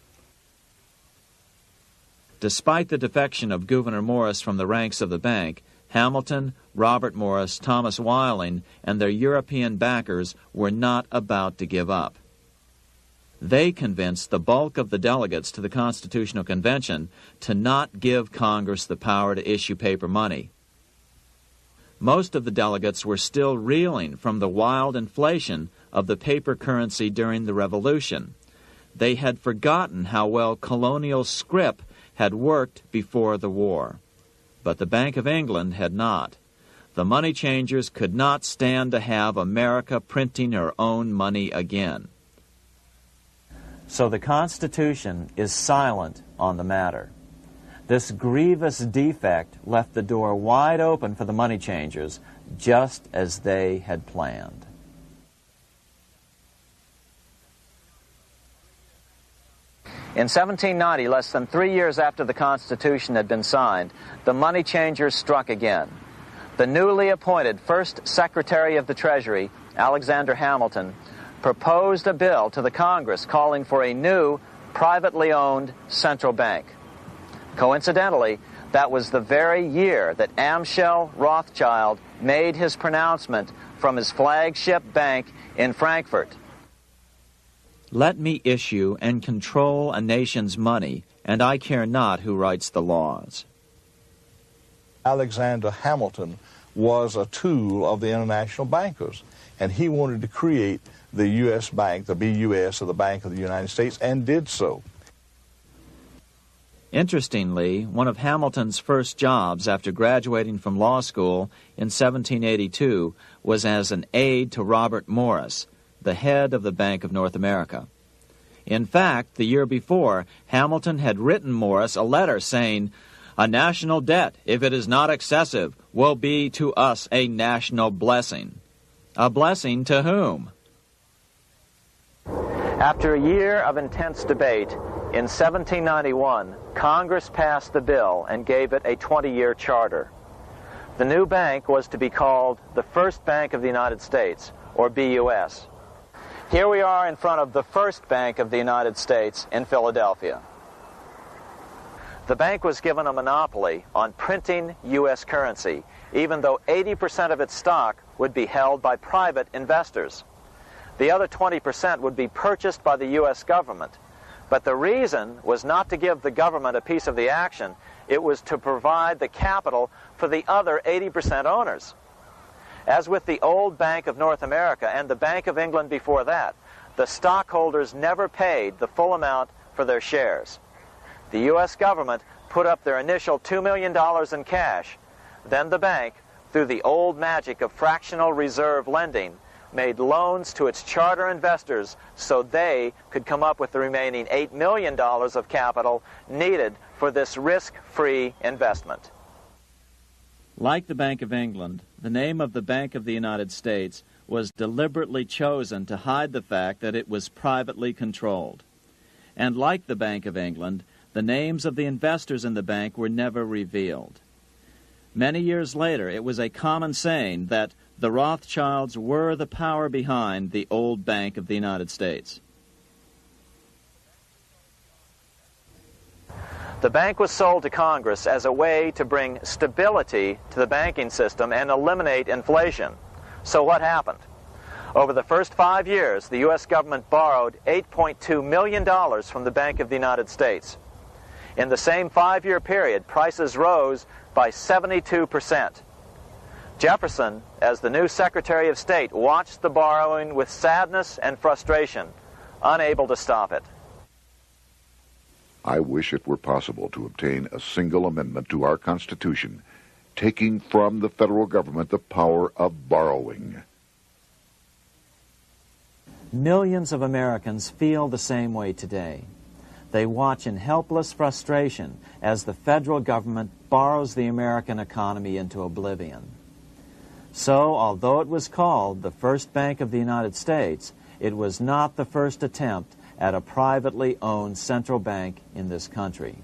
Despite the defection of Gouverneur Morris from the ranks of the bank, Hamilton, Robert Morris, Thomas Whiling, and their European backers were not about to give up. They convinced the bulk of the delegates to the Constitutional Convention to not give Congress the power to issue paper money. Most of the delegates were still reeling from the wild inflation of the paper currency during the Revolution. They had forgotten how well colonial scrip had worked before the war. But the Bank of England had not. The money changers could not stand to have America printing her own money again. So the Constitution is silent on the matter. This grievous defect left the door wide open for the money changers, just as they had planned. In 1790, less than 3 years after the Constitution had been signed, the money changers struck again. The newly appointed first Secretary of the Treasury, Alexander Hamilton, proposed a bill to the Congress calling for a new, privately owned central bank. Coincidentally, that was the very year that Amschel Rothschild made his pronouncement from his flagship bank in Frankfurt. Let me issue and control a nation's money, and I care not who writes the laws. Alexander Hamilton was a tool of the international bankers, and he wanted to create the U.S. Bank, the BUS, or the Bank of the United States, and did so. Interestingly, one of Hamilton's first jobs after graduating from law school in 1782 was as an aide to Robert Morris, the head of the Bank of North America. In fact, the year before, Hamilton had written Morris a letter saying, "A national debt, if it is not excessive, will be to us a national blessing." A blessing to whom? After a year of intense debate, in 1791, Congress passed the bill and gave it a 20-year charter. The new bank was to be called the First Bank of the United States, or BUS. Here we are in front of the First Bank of the United States in Philadelphia. The bank was given a monopoly on printing U.S. currency, even though 80% of its stock would be held by private investors. The other 20% would be purchased by the U.S. government. But the reason was not to give the government a piece of the action. It was to provide the capital for the other 80% owners. As with the old Bank of North America and the Bank of England before that, the stockholders never paid the full amount for their shares. The U.S. government put up their initial $2 million in cash. Then the bank, through the old magic of fractional reserve lending, made loans to its charter investors so they could come up with the remaining $8 million of capital needed for this risk-free investment. Like the Bank of England, the name of the Bank of the United States was deliberately chosen to hide the fact that it was privately controlled. And like the Bank of England, the names of the investors in the bank were never revealed. Many years later, it was a common saying that the Rothschilds were the power behind the old Bank of the United States. The bank was sold to Congress as a way to bring stability to the banking system and eliminate inflation. So what happened? Over the first 5 years, the U.S. government borrowed $8.2 million from the Bank of the United States. In the same 5-year period, prices rose by 72%. Jefferson, as the new Secretary of State, watched the borrowing with sadness and frustration, unable to stop it. I wish it were possible to obtain a single amendment to our Constitution, taking from the federal government the power of borrowing. Millions of Americans feel the same way today. They watch in helpless frustration as the federal government borrows the American economy into oblivion. So, although it was called the First Bank of the United States, it was not the first attempt at a privately owned central bank in this country.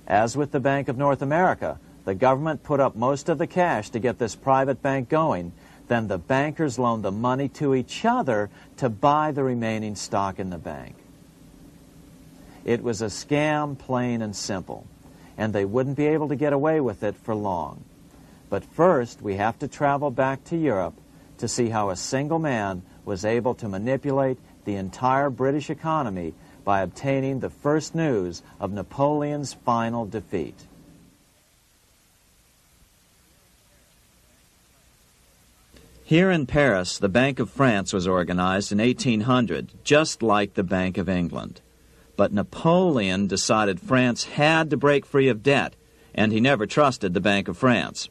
As with the Bank of North America, the government put up most of the cash to get this private bank going, then the bankers loaned the money to each other to buy the remaining stock in the bank. It was a scam, plain and simple, and they wouldn't be able to get away with it for long. But first, we have to travel back to Europe to see how a single man was able to manipulate the entire British economy by obtaining the first news of Napoleon's final defeat. Here in Paris, the Bank of France was organized in 1800, just like the Bank of England. But Napoleon decided France had to break free of debt, and he never trusted the Bank of France.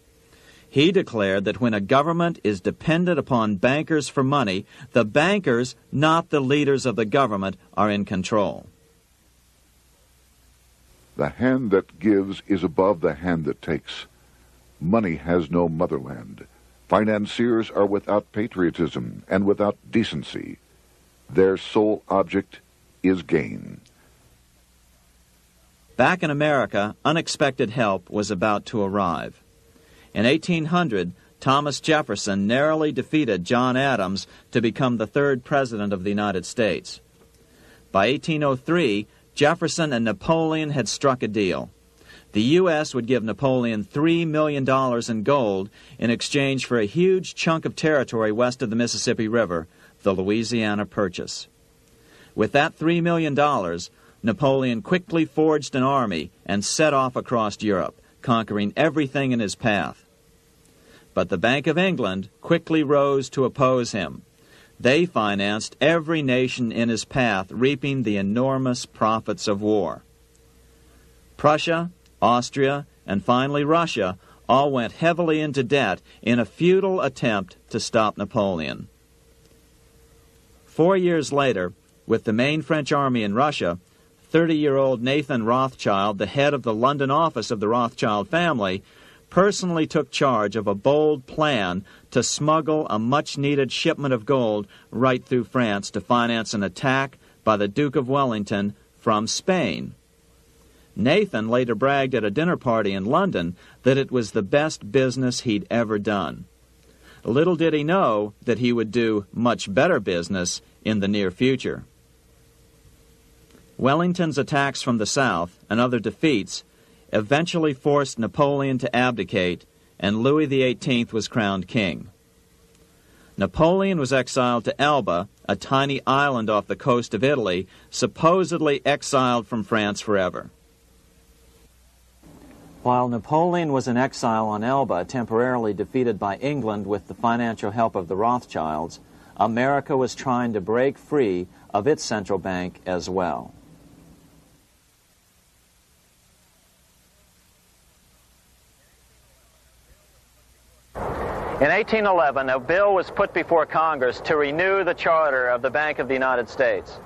He declared that when a government is dependent upon bankers for money, the bankers, not the leaders of the government, are in control. The hand that gives is above the hand that takes. Money has no motherland. Financiers are without patriotism and without decency. Their sole object is gain. Back in America, unexpected help was about to arrive. In 1800, Thomas Jefferson narrowly defeated John Adams to become the third president of the United States. By 1803, Jefferson and Napoleon had struck a deal. The U.S. would give Napoleon $3 million in gold in exchange for a huge chunk of territory west of the Mississippi River, the Louisiana Purchase. With that $3 million, Napoleon quickly forged an army and set off across Europe, conquering everything in his path. But the Bank of England quickly rose to oppose him. They financed every nation in his path, reaping the enormous profits of war. Prussia, Austria, and finally Russia all went heavily into debt in a futile attempt to stop Napoleon. 4 years later, with the main French army in Russia, 30-year-old Nathan Rothschild, the head of the London office of the Rothschild family, personally took charge of a bold plan to smuggle a much-needed shipment of gold right through France to finance an attack by the Duke of Wellington from Spain. Nathan later bragged at a dinner party in London that it was the best business he'd ever done. Little did he know that he would do much better business in the near future. Wellington's attacks from the south and other defeats eventually forced Napoleon to abdicate, and Louis XVIII was crowned king. Napoleon was exiled to Elba, a tiny island off the coast of Italy, supposedly exiled from France forever. While Napoleon was in exile on Elba, temporarily defeated by England with the financial help of the Rothschilds, America was trying to break free of its central bank as well. In 1811, a bill was put before Congress to renew the charter of the Bank of the United States.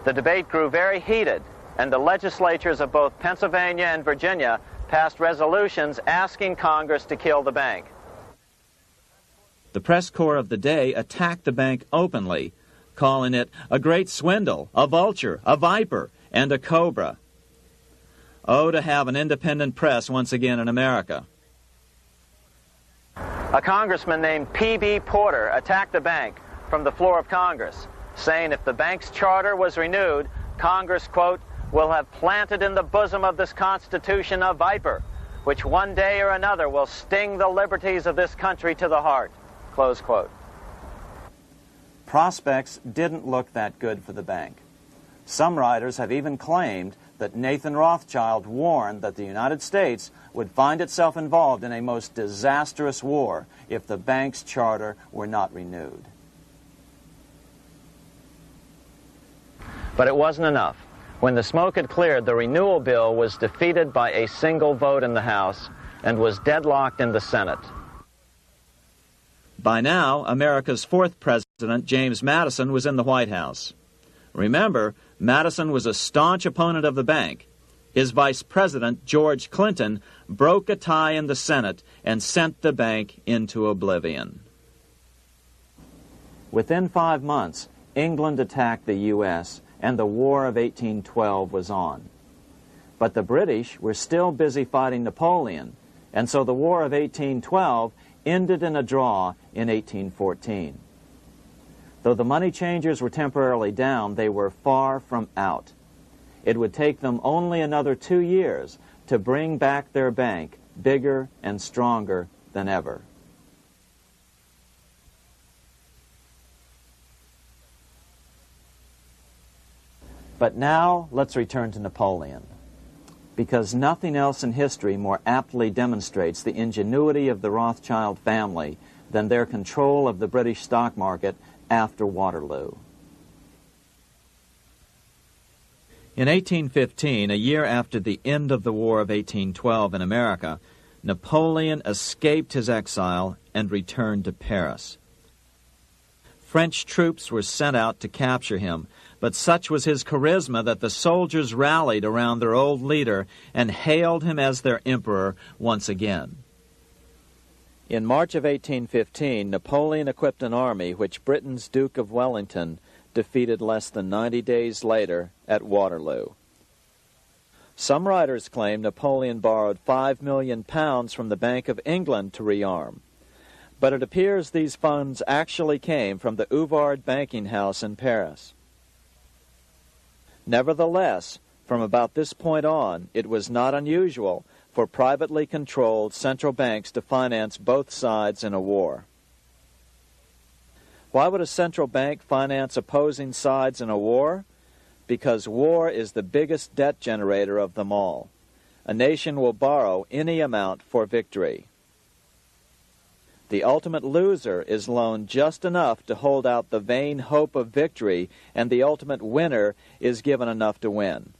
The debate grew very heated, and the legislatures of both Pennsylvania and Virginia passed resolutions asking Congress to kill the bank. The press corps of the day attacked the bank openly, calling it a great swindle, a vulture, a viper, and a cobra. Oh, to have an independent press once again in America. A congressman named P.B. Porter attacked the bank from the floor of Congress, saying if the bank's charter was renewed, Congress, quote, will have planted in the bosom of this Constitution a viper, which one day or another will sting the liberties of this country to the heart, close quote. Prospects didn't look that good for the bank. Some writers have even claimed that Nathan Rothschild warned that the United States would find itself involved in a most disastrous war if the bank's charter were not renewed. But it wasn't enough. When the smoke had cleared, the renewal bill was defeated by a single vote in the House and was deadlocked in the Senate. By now, America's fourth president, James Madison, was in the White House. Remember, Madison was a staunch opponent of the bank. His vice president, George Clinton, broke a tie in the Senate and sent the bank into oblivion. Within 5 months, England attacked the U.S., and the War of 1812 was on. But the British were still busy fighting Napoleon, and so the War of 1812 ended in a draw in 1814. Though the money changers were temporarily down, they were far from out. It would take them only another 2 years to bring back their bank bigger and stronger than ever. But now let's return to Napoleon, because nothing else in history more aptly demonstrates the ingenuity of the Rothschild family than their control of the British stock market after Waterloo. In 1815, a year after the end of the War of 1812 in America, Napoleon escaped his exile and returned to Paris. French troops were sent out to capture him, but such was his charisma that the soldiers rallied around their old leader and hailed him as their emperor once again. In March of 1815, Napoleon equipped an army which Britain's Duke of Wellington defeated less than 90 days later at Waterloo. Some writers claim Napoleon borrowed £5 million from the Bank of England to rearm, but it appears these funds actually came from the Ouvard banking house in Paris. Nevertheless, from about this point on, it was not unusual for privately controlled central banks to finance both sides in a war. Why would a central bank finance opposing sides in a war? Because war is the biggest debt generator of them all. A nation will borrow any amount for victory. The ultimate loser is loaned just enough to hold out the vain hope of victory, and the ultimate winner is given enough to win.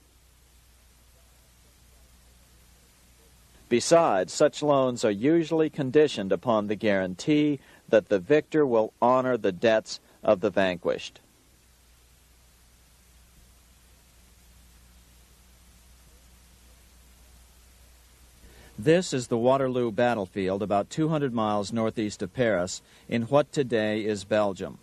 Besides, such loans are usually conditioned upon the guarantee that the victor will honor the debts of the vanquished. This is the Waterloo battlefield about 200 miles northeast of Paris in what today is Belgium.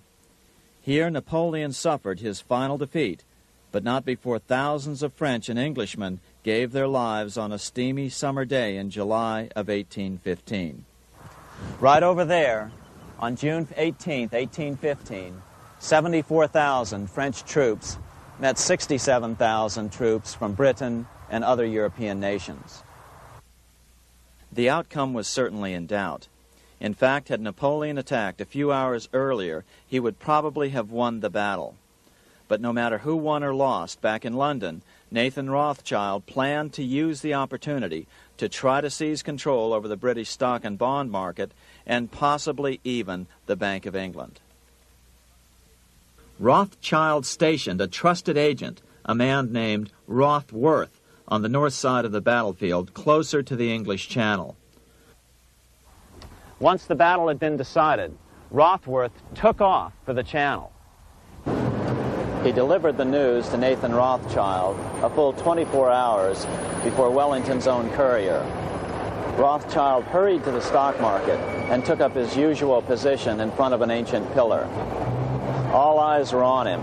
Here Napoleon suffered his final defeat, but not before thousands of French and Englishmen gave their lives on a steamy summer day in July of 1815. Right over there, on June 18, 1815, 74,000 French troops met 67,000 troops from Britain and other European nations. The outcome was certainly in doubt. In fact, had Napoleon attacked a few hours earlier, he would probably have won the battle. But no matter who won or lost, back in London, Nathan Rothschild planned to use the opportunity to try to seize control over the British stock and bond market and possibly even the Bank of England. Rothschild stationed a trusted agent, a man named Rothworth, on the north side of the battlefield, closer to the English Channel. Once the battle had been decided, Rothworth took off for the Channel. He delivered the news to Nathan Rothschild a full 24 hours before Wellington's own courier. Rothschild hurried to the stock market and took up his usual position in front of an ancient pillar. All eyes were on him.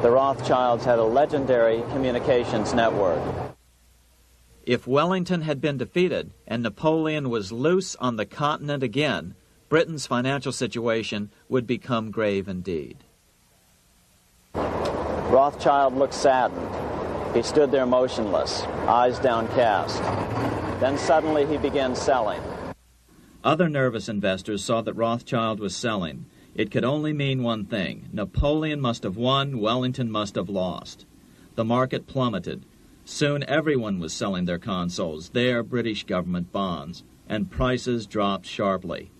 The Rothschilds had a legendary communications network. If Wellington had been defeated and Napoleon was loose on the continent again, Britain's financial situation would become grave indeed. Rothschild looked saddened. He stood there motionless, eyes downcast. Then suddenly he began selling. Other nervous investors saw that Rothschild was selling. It could only mean one thing. Napoleon must have won, Wellington must have lost. The market plummeted. Soon everyone was selling their consols, their British government bonds, and prices dropped sharply.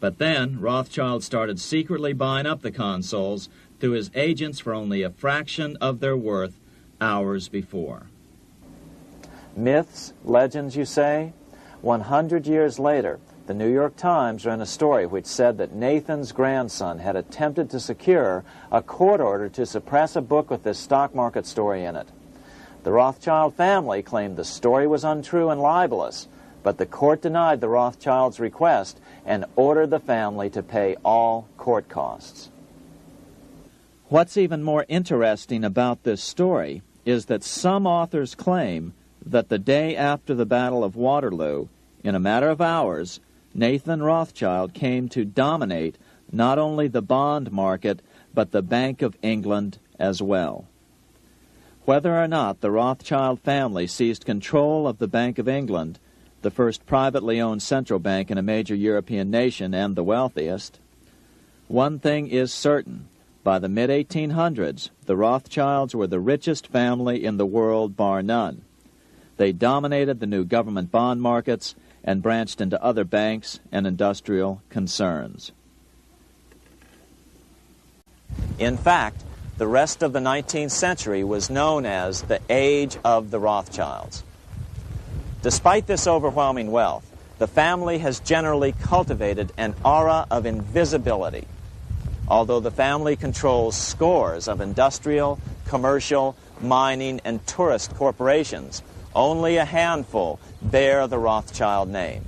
But then Rothschild started secretly buying up the consols through his agents for only a fraction of their worth hours before. Myths, legends, you say? 100 years later, the New York Times ran a story which said that Nathan's grandson had attempted to secure a court order to suppress a book with this stock market story in it. The Rothschild family claimed the story was untrue and libelous, but the court denied the Rothschilds' request and ordered the family to pay all court costs. What's even more interesting about this story is that some authors claim that the day after the Battle of Waterloo, in a matter of hours, Nathan Rothschild came to dominate not only the bond market, but the Bank of England as well. Whether or not the Rothschild family seized control of the Bank of England, the first privately owned central bank in a major European nation and the wealthiest, one thing is certain. By the mid-1800s, the Rothschilds were the richest family in the world, bar none. They dominated the new government bond markets and branched into other banks and industrial concerns. In fact, the rest of the 19th century was known as the Age of the Rothschilds. Despite this overwhelming wealth, the family has generally cultivated an aura of invisibility. Although the family controls scores of industrial, commercial, mining, and tourist corporations, only a handful bear the Rothschild name.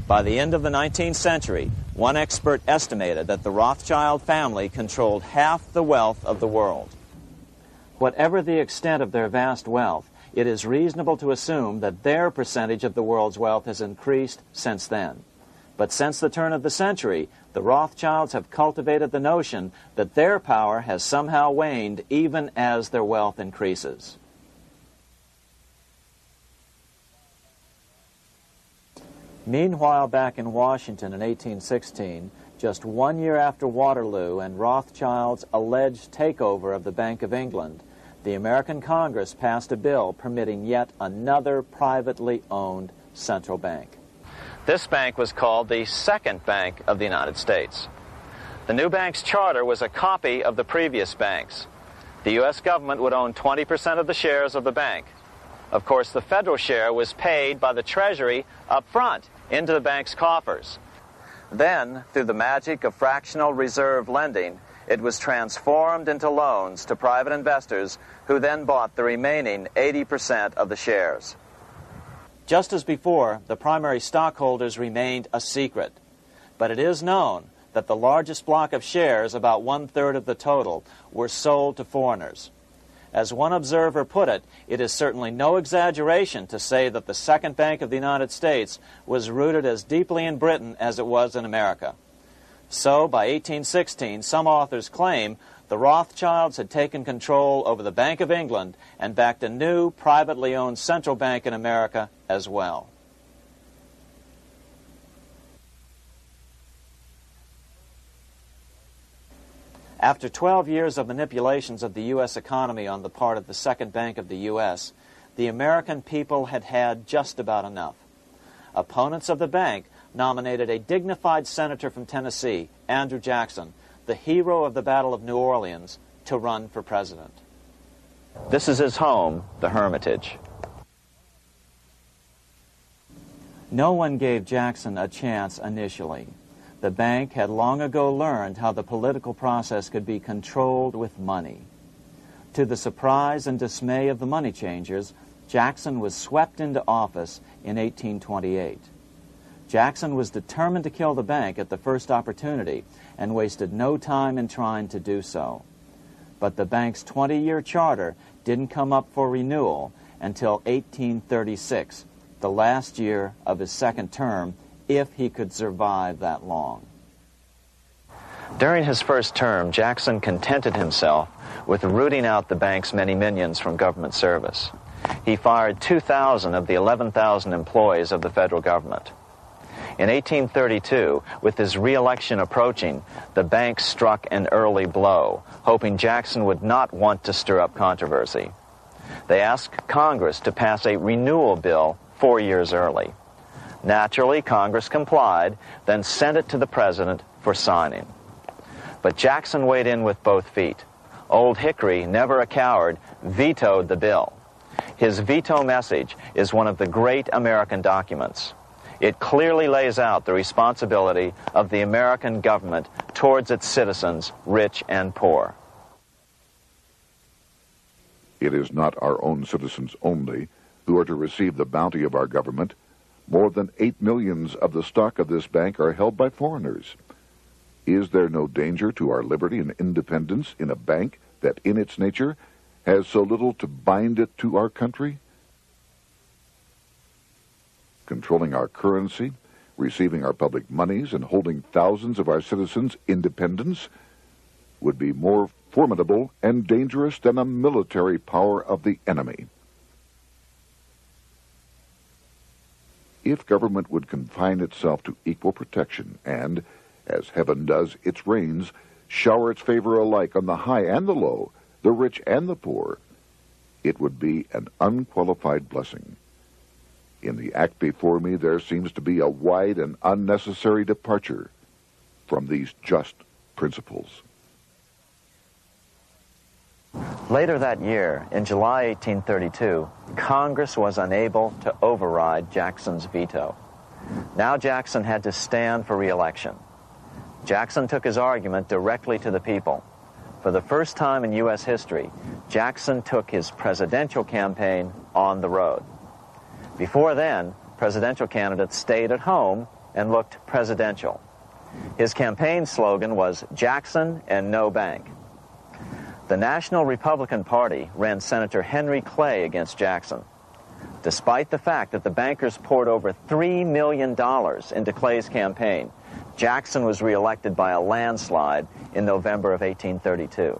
By the end of the 19th century, one expert estimated that the Rothschild family controlled half the wealth of the world. Whatever the extent of their vast wealth, it is reasonable to assume that their percentage of the world's wealth has increased since then. But since the turn of the century, the Rothschilds have cultivated the notion that their power has somehow waned even as their wealth increases. Meanwhile, back in Washington in 1816, just 1 year after Waterloo and Rothschild's alleged takeover of the Bank of England, the American Congress passed a bill permitting yet another privately owned central bank. This bank was called the Second Bank of the United States. The new bank's charter was a copy of the previous banks. The U.S. government would own 20% of the shares of the bank. Of course, the federal share was paid by the Treasury up front into the bank's coffers. Then, through the magic of fractional reserve lending, it was transformed into loans to private investors who then bought the remaining 80% of the shares. Just as before, the primary stockholders remained a secret. But it is known that the largest block of shares, about 1/3 of the total, were sold to foreigners. As one observer put it, it is certainly no exaggeration to say that the Second Bank of the United States was rooted as deeply in Britain as it was in America. So, by 1816, some authors claim the Rothschilds had taken control over the Bank of England and backed a new, privately owned central bank in America as well. After 12 years of manipulations of the U.S. economy on the part of the Second Bank of the U.S., the American people had had just about enough. Opponents of the bank nominated a dignified senator from Tennessee, Andrew Jackson, the hero of the Battle of New Orleans, to run for president. This is his home, the Hermitage. No one gave Jackson a chance initially. The bank had long ago learned how the political process could be controlled with money. To the surprise and dismay of the money changers, Jackson was swept into office in 1828. Jackson was determined to kill the bank at the first opportunity and wasted no time in trying to do so. But the bank's 20-year charter didn't come up for renewal until 1836, the last year of his second term, if he could survive that long. During his first term, Jackson contented himself with rooting out the bank's many minions from government service. He fired 2,000 of the 11,000 employees of the federal government. In 1832, with his re-election approaching, the bank struck an early blow, hoping Jackson would not want to stir up controversy. They asked Congress to pass a renewal bill 4 years early. Naturally, Congress complied, then sent it to the president for signing. But Jackson weighed in with both feet. Old Hickory, never a coward, vetoed the bill. His veto message is one of the great American documents. It clearly lays out the responsibility of the American government towards its citizens, rich and poor. It is not our own citizens only who are to receive the bounty of our government. More than 8 million of the stock of this bank are held by foreigners. Is there no danger to our liberty and independence in a bank that in its nature has so little to bind it to our country? Controlling our currency, receiving our public monies, and holding thousands of our citizens' independence would be more formidable and dangerous than a military power of the enemy. If government would confine itself to equal protection and, as heaven does its rains, shower its favor alike on the high and the low, the rich and the poor, it would be an unqualified blessing. In the act before me, there seems to be a wide and unnecessary departure from these just principles. Later that year, in July 1832, Congress was unable to override Jackson's veto. Now Jackson had to stand for re-election. Jackson took his argument directly to the people. For the first time in U.S. history, Jackson took his presidential campaign on the road. Before then, presidential candidates stayed at home and looked presidential. His campaign slogan was "Jackson and no bank." The National Republican Party ran Senator Henry Clay against Jackson. Despite the fact that the bankers poured over $3 million into Clay's campaign, Jackson was reelected by a landslide in November of 1832.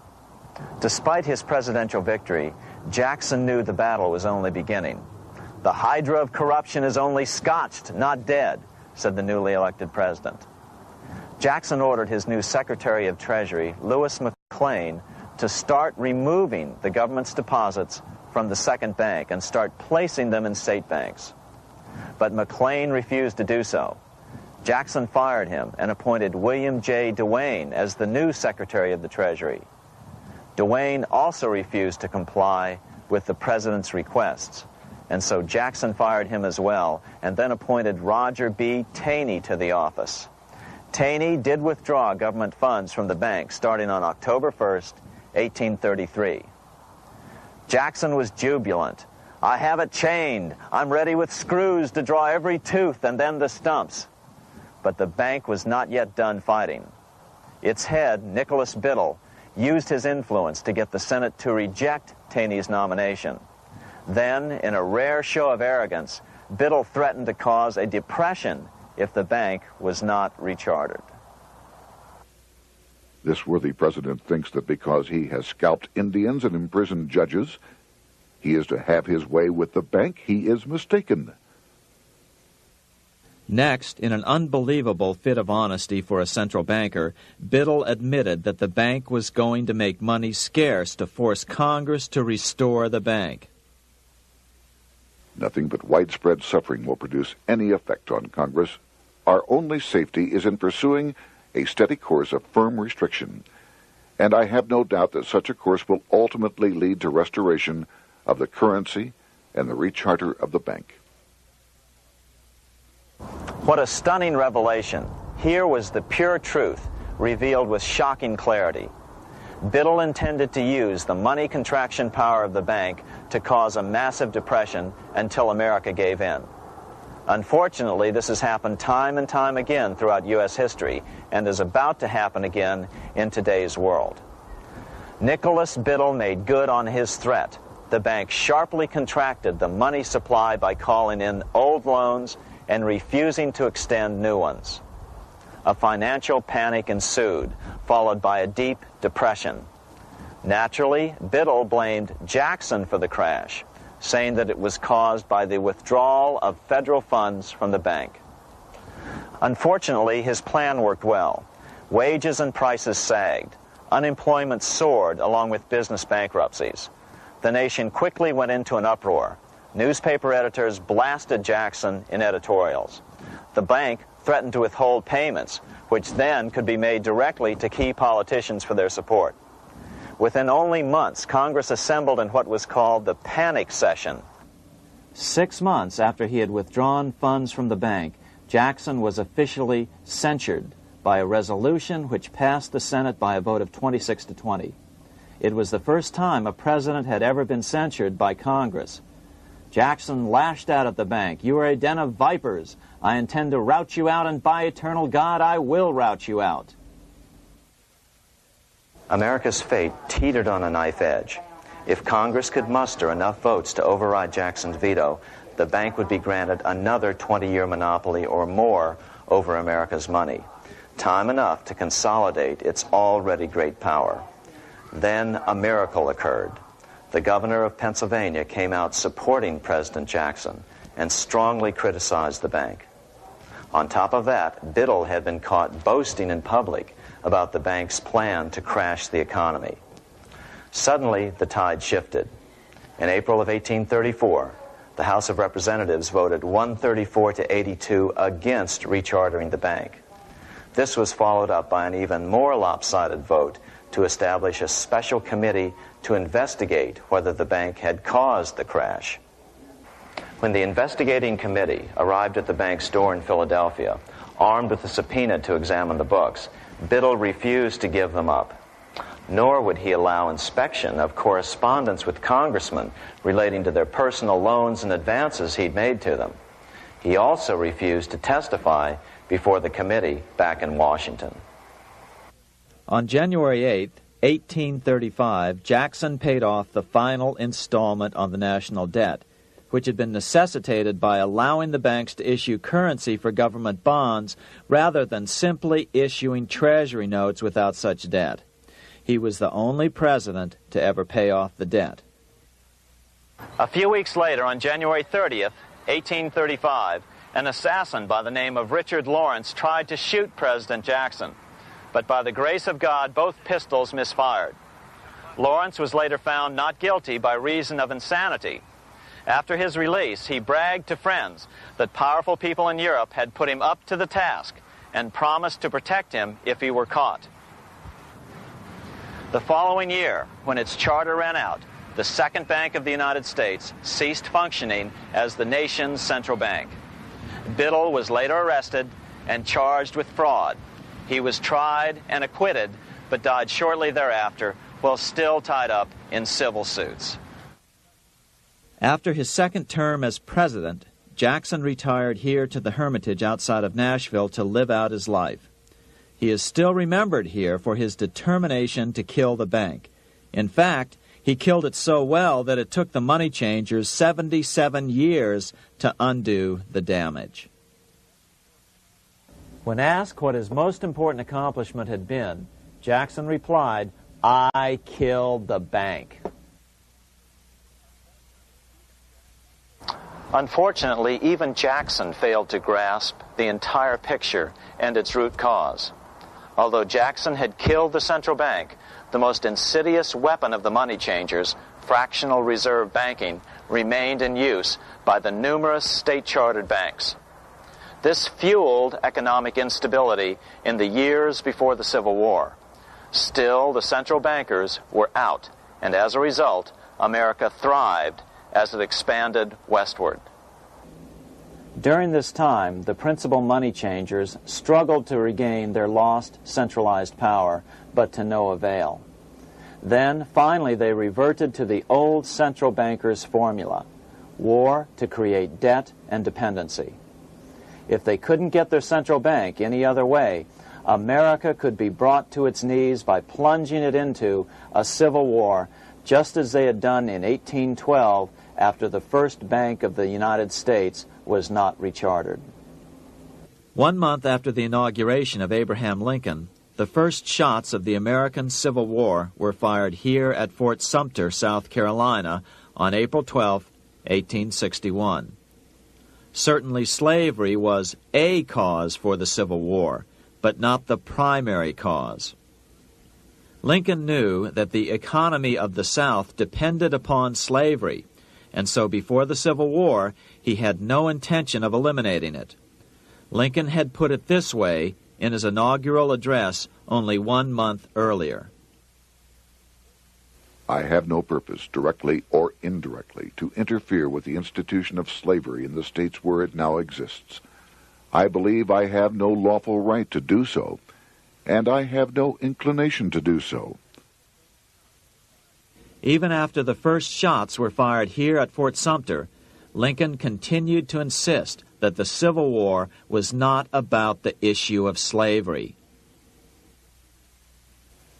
Despite his presidential victory, Jackson knew the battle was only beginning. "The hydra of corruption is only scotched, not dead," said the newly elected president. Jackson ordered his new Secretary of Treasury, Lewis McLean, to start removing the government's deposits from the second bank and start placing them in state banks. But McLean refused to do so. Jackson fired him and appointed William J. Duane as the new Secretary of the Treasury. Duane also refused to comply with the president's requests, and so Jackson fired him as well and then appointed Roger B. Taney to the office. Taney did withdraw government funds from the bank starting on October 1st, 1833. Jackson was jubilant. "I have it chained. I'm ready with screws to draw every tooth and then the stumps." But the bank was not yet done fighting. Its head, Nicholas Biddle, used his influence to get the Senate to reject Taney's nomination. Then, in a rare show of arrogance, Biddle threatened to cause a depression if the bank was not rechartered. This worthy president thinks that because he has scalped Indians and imprisoned judges, he is to have his way with the bank. He is mistaken. Next, in an unbelievable fit of honesty for a central banker, Biddle admitted that the bank was going to make money scarce to force Congress to restore the bank. Nothing but widespread suffering will produce any effect on Congress. Our only safety is in pursuing a steady course of firm restriction, and I have no doubt that such a course will ultimately lead to restoration of the currency and the recharter of the bank. What a stunning revelation. Here was the pure truth, revealed with shocking clarity. Biddle intended to use the money contraction power of the bank to cause a massive depression until America gave in. Unfortunately, this has happened time and time again throughout U.S. history and is about to happen again in today's world. Nicholas Biddle made good on his threat. The bank sharply contracted the money supply by calling in old loans and refusing to extend new ones. A financial panic ensued, followed by a deep depression. Naturally, Biddle blamed Jackson for the crash, saying that it was caused by the withdrawal of federal funds from the bank. Unfortunately, his plan worked well. Wages and prices sagged. Unemployment soared along with business bankruptcies. The nation quickly went into an uproar. Newspaper editors blasted Jackson in editorials. The bank threatened to withhold payments, which then could be made directly to key politicians for their support. Within only months, Congress assembled in what was called the panic session. 6 months after he had withdrawn funds from the bank, Jackson was officially censured by a resolution which passed the Senate by a vote of 26 to 20. It was the first time a president had ever been censured by Congress. Jackson lashed out at the bank. "You are a den of vipers. I intend to rout you out, and by eternal God, I will rout you out." America's fate teetered on a knife edge. If Congress could muster enough votes to override Jackson's veto, the bank would be granted another 20-year monopoly or more over America's money, time enough to consolidate its already great power. Then a miracle occurred. The governor of Pennsylvania came out supporting President Jackson and strongly criticized the bank. On top of that, Biddle had been caught boasting in public about the bank's plan to crash the economy. Suddenly, the tide shifted. In April of 1834, the House of Representatives voted 134 to 82 against rechartering the bank. This was followed up by an even more lopsided vote to establish a special committee to investigate whether the bank had caused the crash. When the investigating committee arrived at the bank's door in Philadelphia, armed with a subpoena to examine the books, Biddle refused to give them up. Nor would he allow inspection of correspondence with congressmen relating to their personal loans and advances he'd made to them. He also refused to testify before the committee back in Washington. On January 8, 1835, Jackson paid off the final installment on the national debt, which had been necessitated by allowing the banks to issue currency for government bonds rather than simply issuing treasury notes without such debt. He was the only president to ever pay off the debt. A few weeks later, on January 30th, 1835, an assassin by the name of Richard Lawrence tried to shoot President Jackson, but by the grace of God, both pistols misfired. Lawrence was later found not guilty by reason of insanity. After his release, he bragged to friends that powerful people in Europe had put him up to the task and promised to protect him if he were caught. The following year, when its charter ran out, the Second Bank of the United States ceased functioning as the nation's central bank. Biddle was later arrested and charged with fraud. He was tried and acquitted, but died shortly thereafter while still tied up in civil suits. After his second term as president, Jackson retired here to the Hermitage outside of Nashville to live out his life. He is still remembered here for his determination to kill the bank. In fact, he killed it so well that it took the money changers 77 years to undo the damage. When asked what his most important accomplishment had been, Jackson replied, "I killed the bank." Unfortunately, even Jackson failed to grasp the entire picture and its root cause. Although Jackson had killed the central bank, the most insidious weapon of the money changers, fractional reserve banking, remained in use by the numerous state-chartered banks. This fueled economic instability in the years before the Civil War. Still, the central bankers were out, and as a result, America thrived as it expanded westward. During this time, the principal money changers struggled to regain their lost centralized power, but to no avail. Then, finally, they reverted to the old central bankers' formula: war to create debt and dependency. If they couldn't get their central bank any other way, America could be brought to its knees by plunging it into a civil war, just as they had done in 1812 after the first Bank of the United States was not rechartered. 1 month after the inauguration of Abraham Lincoln, the first shots of the American Civil War were fired here at Fort Sumter, South Carolina, on April 12, 1861. Certainly slavery was a cause for the Civil War, but not the primary cause. Lincoln knew that the economy of the South depended upon slavery, and so before the Civil War, he had no intention of eliminating it. Lincoln had put it this way in his inaugural address only 1 month earlier. I have no purpose, directly or indirectly, to interfere with the institution of slavery in the states where it now exists. I believe I have no lawful right to do so, and I have no inclination to do so. Even after the first shots were fired here at Fort Sumter, Lincoln continued to insist that the Civil War was not about the issue of slavery.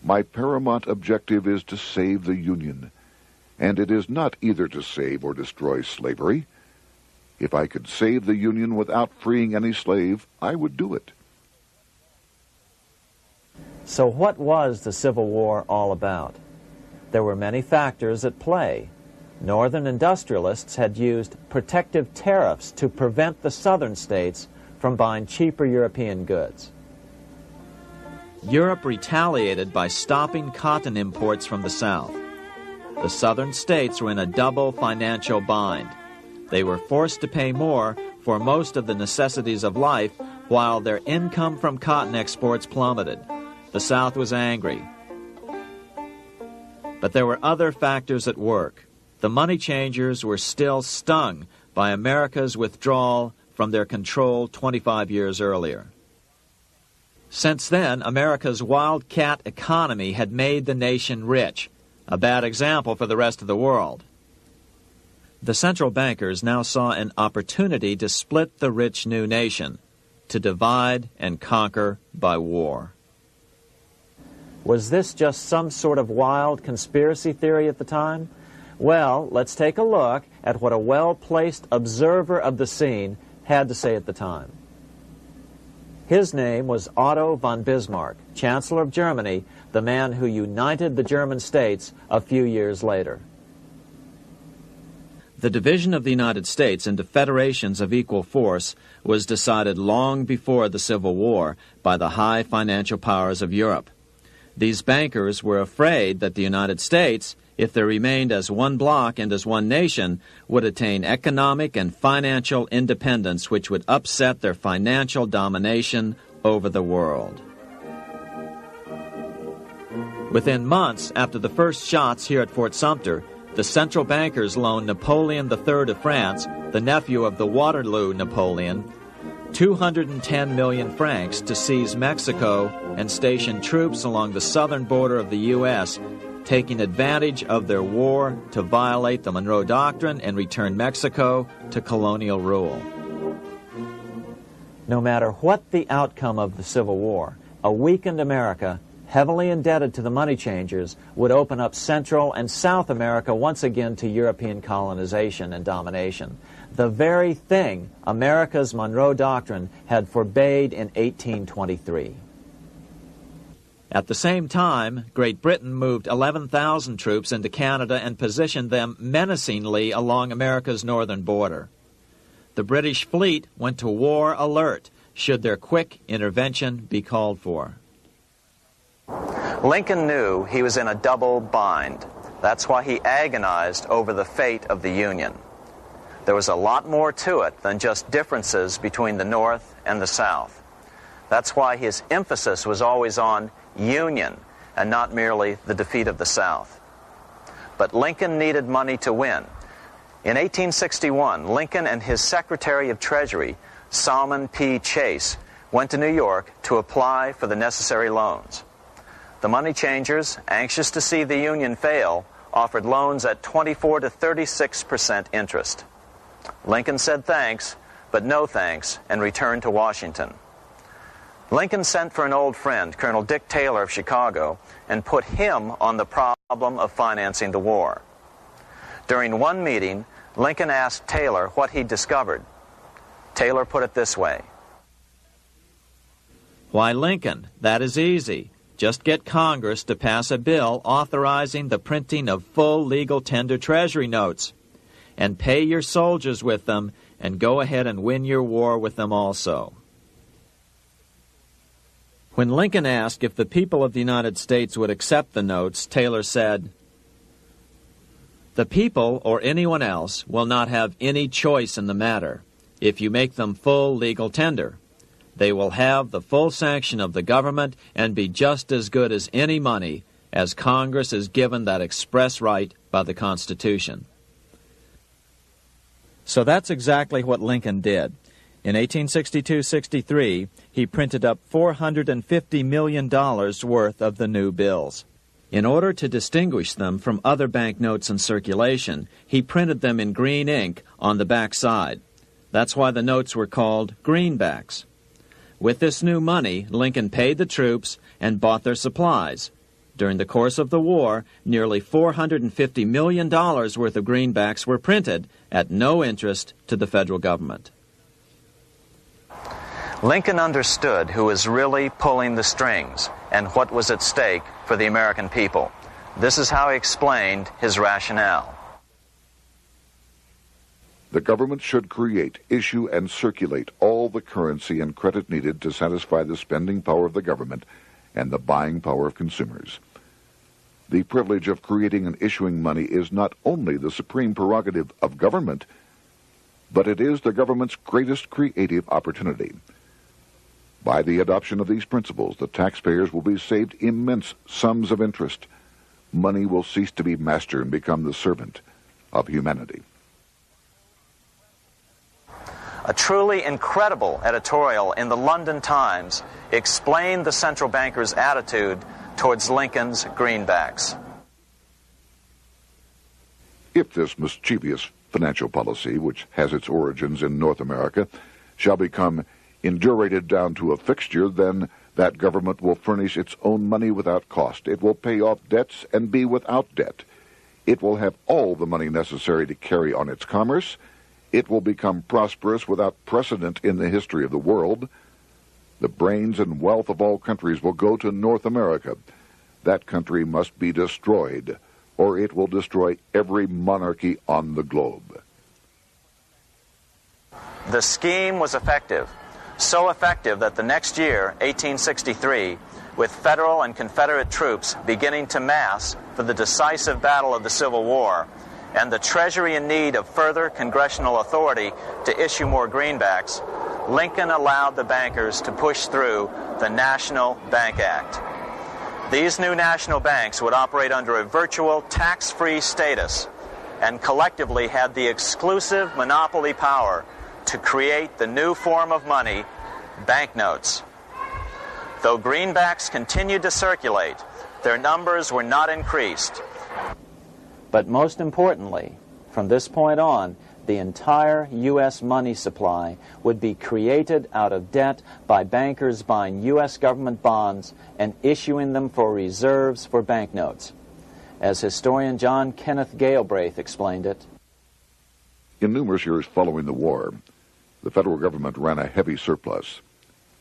My paramount objective is to save the Union, and it is not either to save or destroy slavery. If I could save the Union without freeing any slave, I would do it. So what was the Civil War all about? There were many factors at play. Northern industrialists had used protective tariffs to prevent the southern states from buying cheaper European goods. Europe retaliated by stopping cotton imports from the South. The southern states were in a double financial bind. They were forced to pay more for most of the necessities of life, while their income from cotton exports plummeted. The South was angry. But there were other factors at work. The money changers were still stung by America's withdrawal from their control 25 years earlier. Since then, America's wildcat economy had made the nation rich, a bad example for the rest of the world. The central bankers now saw an opportunity to split the rich new nation, to divide and conquer by war. Was this just some sort of wild conspiracy theory at the time? Well, let's take a look at what a well-placed observer of the scene had to say at the time. His name was Otto von Bismarck, Chancellor of Germany, the man who united the German states a few years later. The division of the United States into federations of equal force was decided long before the Civil War by the high financial powers of Europe. These bankers were afraid that the United States, if they remained as one bloc and as one nation, would attain economic and financial independence which would upset their financial domination over the world. Within months after the first shots here at Fort Sumter, the central bankers loaned Napoleon III of France, the nephew of the Waterloo Napoleon, 210 million francs to seize Mexico and station troops along the southern border of the U.S., taking advantage of their war to violate the Monroe Doctrine and return Mexico to colonial rule. No matter what the outcome of the Civil War, a weakened America, heavily indebted to the money changers, would open up Central and South America once again to European colonization and domination. The very thing America's Monroe Doctrine had forbade in 1823. At the same time, Great Britain moved 11,000 troops into Canada and positioned them menacingly along America's northern border. The British fleet went to war alert should their quick intervention be called for. Lincoln knew he was in a double bind. That's why he agonized over the fate of the Union. There was a lot more to it than just differences between the North and the South. That's why his emphasis was always on union and not merely the defeat of the South. But Lincoln needed money to win. In 1861, Lincoln and his Secretary of Treasury, Salmon P. Chase, went to New York to apply for the necessary loans. The money changers, anxious to see the Union fail, offered loans at 24 to 36% interest. Lincoln said thanks, but no thanks, and returned to Washington. Lincoln sent for an old friend, Colonel Dick Taylor of Chicago, and put him on the problem of financing the war. During one meeting, Lincoln asked Taylor what he'd discovered. Taylor put it this way. Why, Lincoln, that is easy. Just get Congress to pass a bill authorizing the printing of full legal tender Treasury notes, and pay your soldiers with them, and go ahead and win your war with them also. When Lincoln asked if the people of the United States would accept the notes, Taylor said, "The people, or anyone else, will not have any choice in the matter if you make them full legal tender. They will have the full sanction of the government and be just as good as any money, as Congress is given that express right by the Constitution." So that's exactly what Lincoln did. In 1862-63, he printed up $450 million worth of the new bills. In order to distinguish them from other banknotes in circulation, he printed them in green ink on the back side. That's why the notes were called greenbacks. With this new money, Lincoln paid the troops and bought their supplies. During the course of the war, nearly $450 million worth of greenbacks were printed at no interest to the federal government. Lincoln understood who was really pulling the strings and what was at stake for the American people. This is how he explained his rationale. The government should create, issue, and circulate all the currency and credit needed to satisfy the spending power of the government and the buying power of consumers. The privilege of creating and issuing money is not only the supreme prerogative of government, but it is the government's greatest creative opportunity. By the adoption of these principles, the taxpayers will be saved immense sums of interest. Money will cease to be master and become the servant of humanity. A truly incredible editorial in the London Times explained the central bankers' attitude towards Lincoln's greenbacks. If this mischievous financial policy, which has its origins in North America, shall become indurated down to a fixture, then That government will furnish its own money without cost. It will pay off debts and be without debt. It will have all the money necessary to carry on its commerce. It will become prosperous without precedent in the history of the world. The brains and wealth of all countries will go to North America. That country must be destroyed, or it will destroy every monarchy on the globe. The scheme was effective, so effective that the next year, 1863, with Federal and Confederate troops beginning to mass for the decisive battle of the Civil War, and the Treasury in need of further congressional authority to issue more greenbacks, Lincoln allowed the bankers to push through the National Bank Act. These new national banks would operate under a virtual tax-free status and collectively had the exclusive monopoly power to create the new form of money, banknotes. Though greenbacks continued to circulate, their numbers were not increased. But most importantly, from this point on, the entire U.S. money supply would be created out of debt by bankers buying U.S. government bonds and issuing them for reserves for banknotes. As historian John Kenneth Galbraith explained it, in numerous years following the war, the federal government ran a heavy surplus.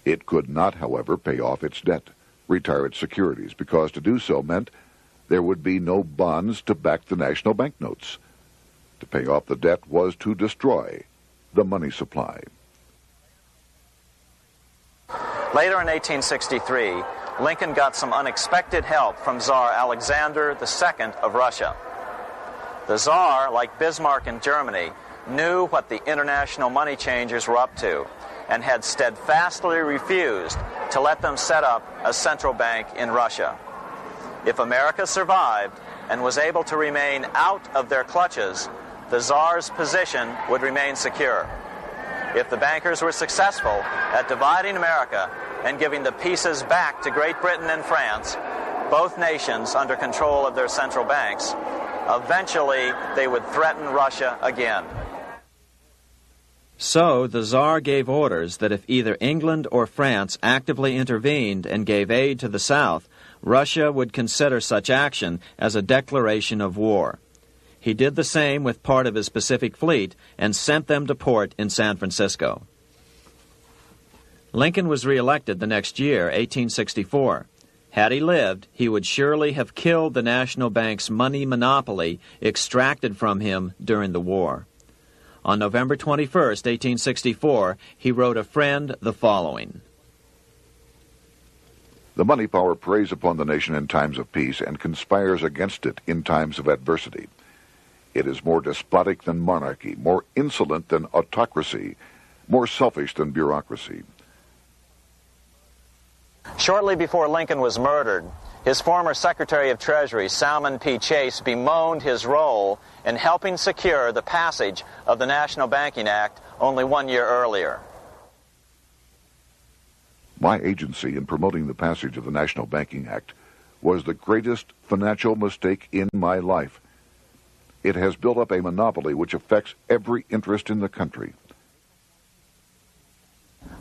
It could not, however, pay off its debt, retire its securities, because to do so meant there would be no bonds to back the national banknotes. To pay off the debt was to destroy the money supply. Later in 1863, Lincoln got some unexpected help from Tsar Alexander II of Russia. The Tsar, like Bismarck in Germany, knew what the international money changers were up to and had steadfastly refused to let them set up a central bank in Russia. If America survived and was able to remain out of their clutches, the Tsar's position would remain secure. If the bankers were successful at dividing America and giving the pieces back to Great Britain and France, both nations under control of their central banks, eventually they would threaten Russia again. So the Tsar gave orders that if either England or France actively intervened and gave aid to the South, Russia would consider such action as a declaration of war. He did the same with part of his Pacific Fleet and sent them to port in San Francisco. Lincoln was reelected the next year, 1864. Had he lived, he would surely have killed the national bank's money monopoly extracted from him during the war. On November 21, 1864, he wrote a friend the following. The money power preys upon the nation in times of peace and conspires against it in times of adversity. It is more despotic than monarchy, more insolent than autocracy, more selfish than bureaucracy. Shortly before Lincoln was murdered, his former Secretary of Treasury, Salmon P. Chase, bemoaned his role in helping secure the passage of the National Banking Act only 1 year earlier. My agency in promoting the passage of the National Banking Act was the greatest financial mistake in my life. It has built up a monopoly which affects every interest in the country.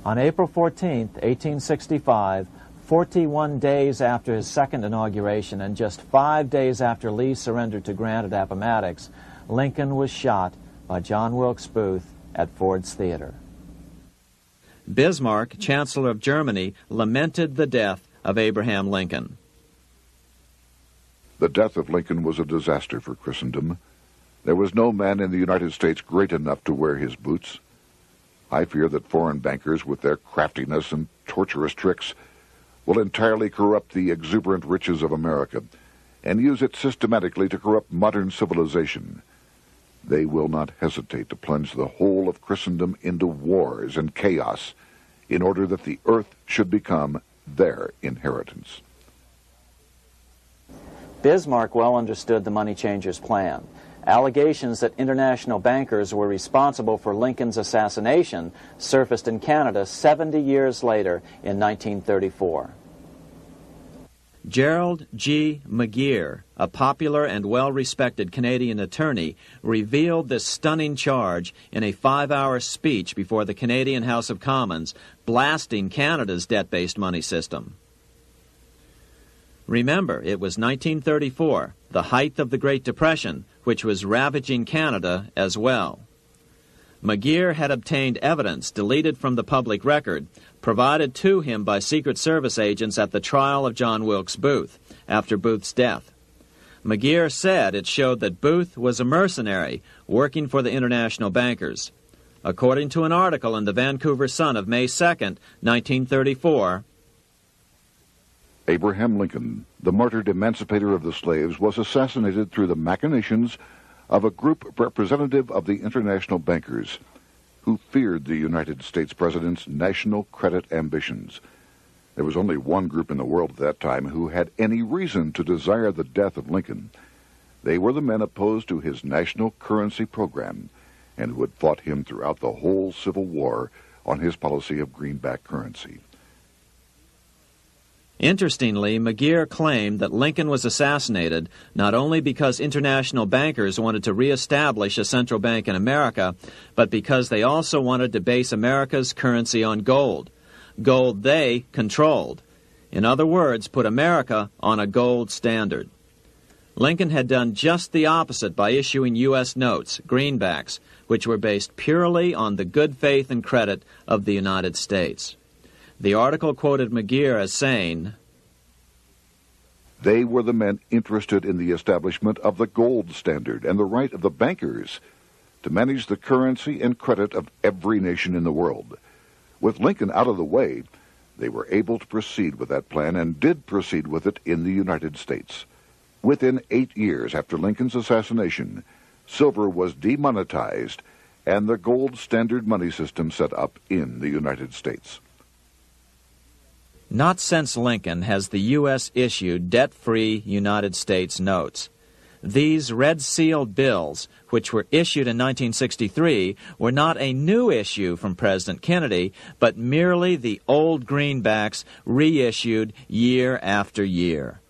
On April 14, 1865, 41 days after his second inauguration and just 5 days after Lee surrendered to Grant at Appomattox, Lincoln was shot by John Wilkes Booth at Ford's Theater. Bismarck, Chancellor of Germany, lamented the death of Abraham Lincoln. The death of Lincoln was a disaster for Christendom. There was no man in the United States great enough to wear his boots. I fear that foreign bankers, with their craftiness and torturous tricks, will entirely corrupt the exuberant riches of America and use it systematically to corrupt modern civilization. They will not hesitate to plunge the whole of Christendom into wars and chaos in order that the earth should become their inheritance. Bismarck well understood the money changers' plan. Allegations that international bankers were responsible for Lincoln's assassination surfaced in Canada 70 years later in 1934. Gerald G. McGeer, a popular and well-respected Canadian attorney, revealed this stunning charge in a 5-hour speech before the Canadian House of Commons, blasting Canada's debt-based money system. Remember, it was 1934, the height of the Great Depression, which was ravaging Canada as well. McGeer had obtained evidence deleted from the public record, provided to him by Secret Service agents at the trial of John Wilkes Booth, after Booth's death. McGeer said it showed that Booth was a mercenary working for the international bankers. According to an article in the Vancouver Sun of May 2nd, 1934, Abraham Lincoln, the martyred emancipator of the slaves, was assassinated through the machinations of a group representative of the international bankers who feared the United States president's national credit ambitions. There was only one group in the world at that time who had any reason to desire the death of Lincoln. They were the men opposed to his national currency program and who had fought him throughout the whole Civil War on his policy of greenback currency. Interestingly, McGeer claimed that Lincoln was assassinated not only because international bankers wanted to reestablish a central bank in America, but because they also wanted to base America's currency on gold. Gold they controlled. In other words, put America on a gold standard. Lincoln had done just the opposite by issuing U.S. notes, greenbacks, which were based purely on the good faith and credit of the United States. The article quoted McGeer as saying, "They were the men interested in the establishment of the gold standard and the right of the bankers to manage the currency and credit of every nation in the world. With Lincoln out of the way, they were able to proceed with that plan and did proceed with it in the United States. Within 8 years after Lincoln's assassination, silver was demonetized and the gold standard money system set up in the United States." Not since Lincoln has the U.S. issued debt-free United States notes. These red-sealed bills, which were issued in 1963, were not a new issue from President Kennedy, but merely the old greenbacks reissued year after year.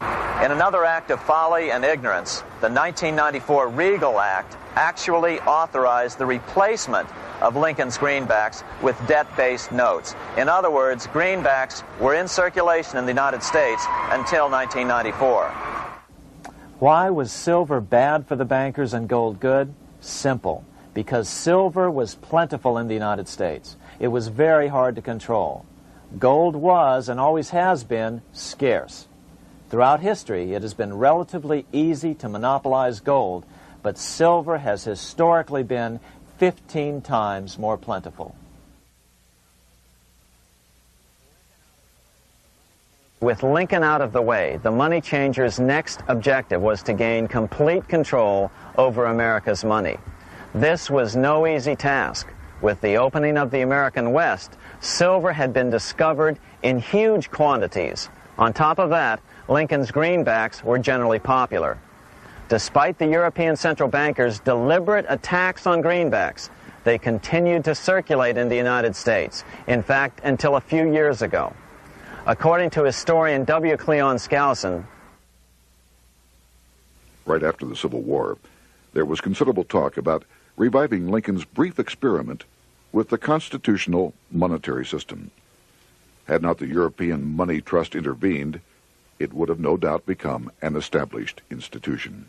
In another act of folly and ignorance, the 1994 Regal Act actually authorized the replacement of Lincoln's greenbacks with debt-based notes. In other words, greenbacks were in circulation in the United States until 1994. Why was silver bad for the bankers and gold good? Simple. Because silver was plentiful in the United States. It was very hard to control. Gold was, and always has been, scarce. Throughout history, it has been relatively easy to monopolize gold, but silver has historically been 15 times more plentiful. With Lincoln out of the way, the money changers' next objective was to gain complete control over America's money. This was no easy task. With the opening of the American West, silver had been discovered in huge quantities. On top of that, Lincoln's greenbacks were generally popular. Despite the European central bankers' deliberate attacks on greenbacks, they continued to circulate in the United States, in fact, until a few years ago. According to historian W. Cleon Skousen, right after the Civil War, there was considerable talk about reviving Lincoln's brief experiment with the constitutional monetary system. Had not the European Money Trust intervened, it would have no doubt become an established institution.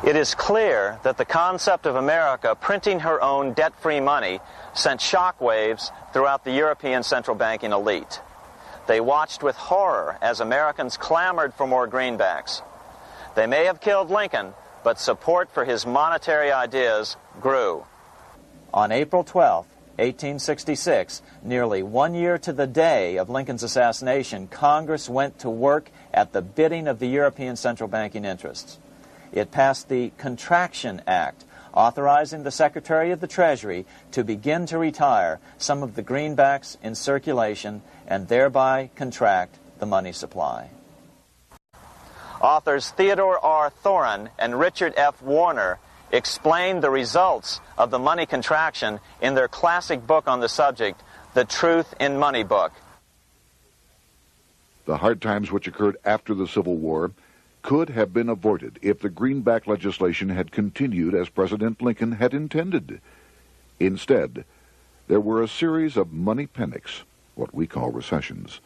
it is clear that the concept of America printing her own debt-free money sent shockwaves throughout the European central banking elite. They watched with horror as Americans clamored for more greenbacks. They may have killed Lincoln, but support for his monetary ideas grew. On April 12, 1866, nearly 1 year to the day of Lincoln's assassination, Congress went to work at the bidding of the European central banking interests. It passed the Contraction Act, authorizing the Secretary of the Treasury to begin to retire some of the greenbacks in circulation and thereby contract the money supply. Authors Theodore R. Thorin and Richard F. Warner explained the results of the money contraction in their classic book on the subject, The Truth in Money Book. The hard times which occurred after the Civil War could have been avoided if the greenback legislation had continued as President Lincoln had intended. Instead, there were a series of money panics, what we call recessions,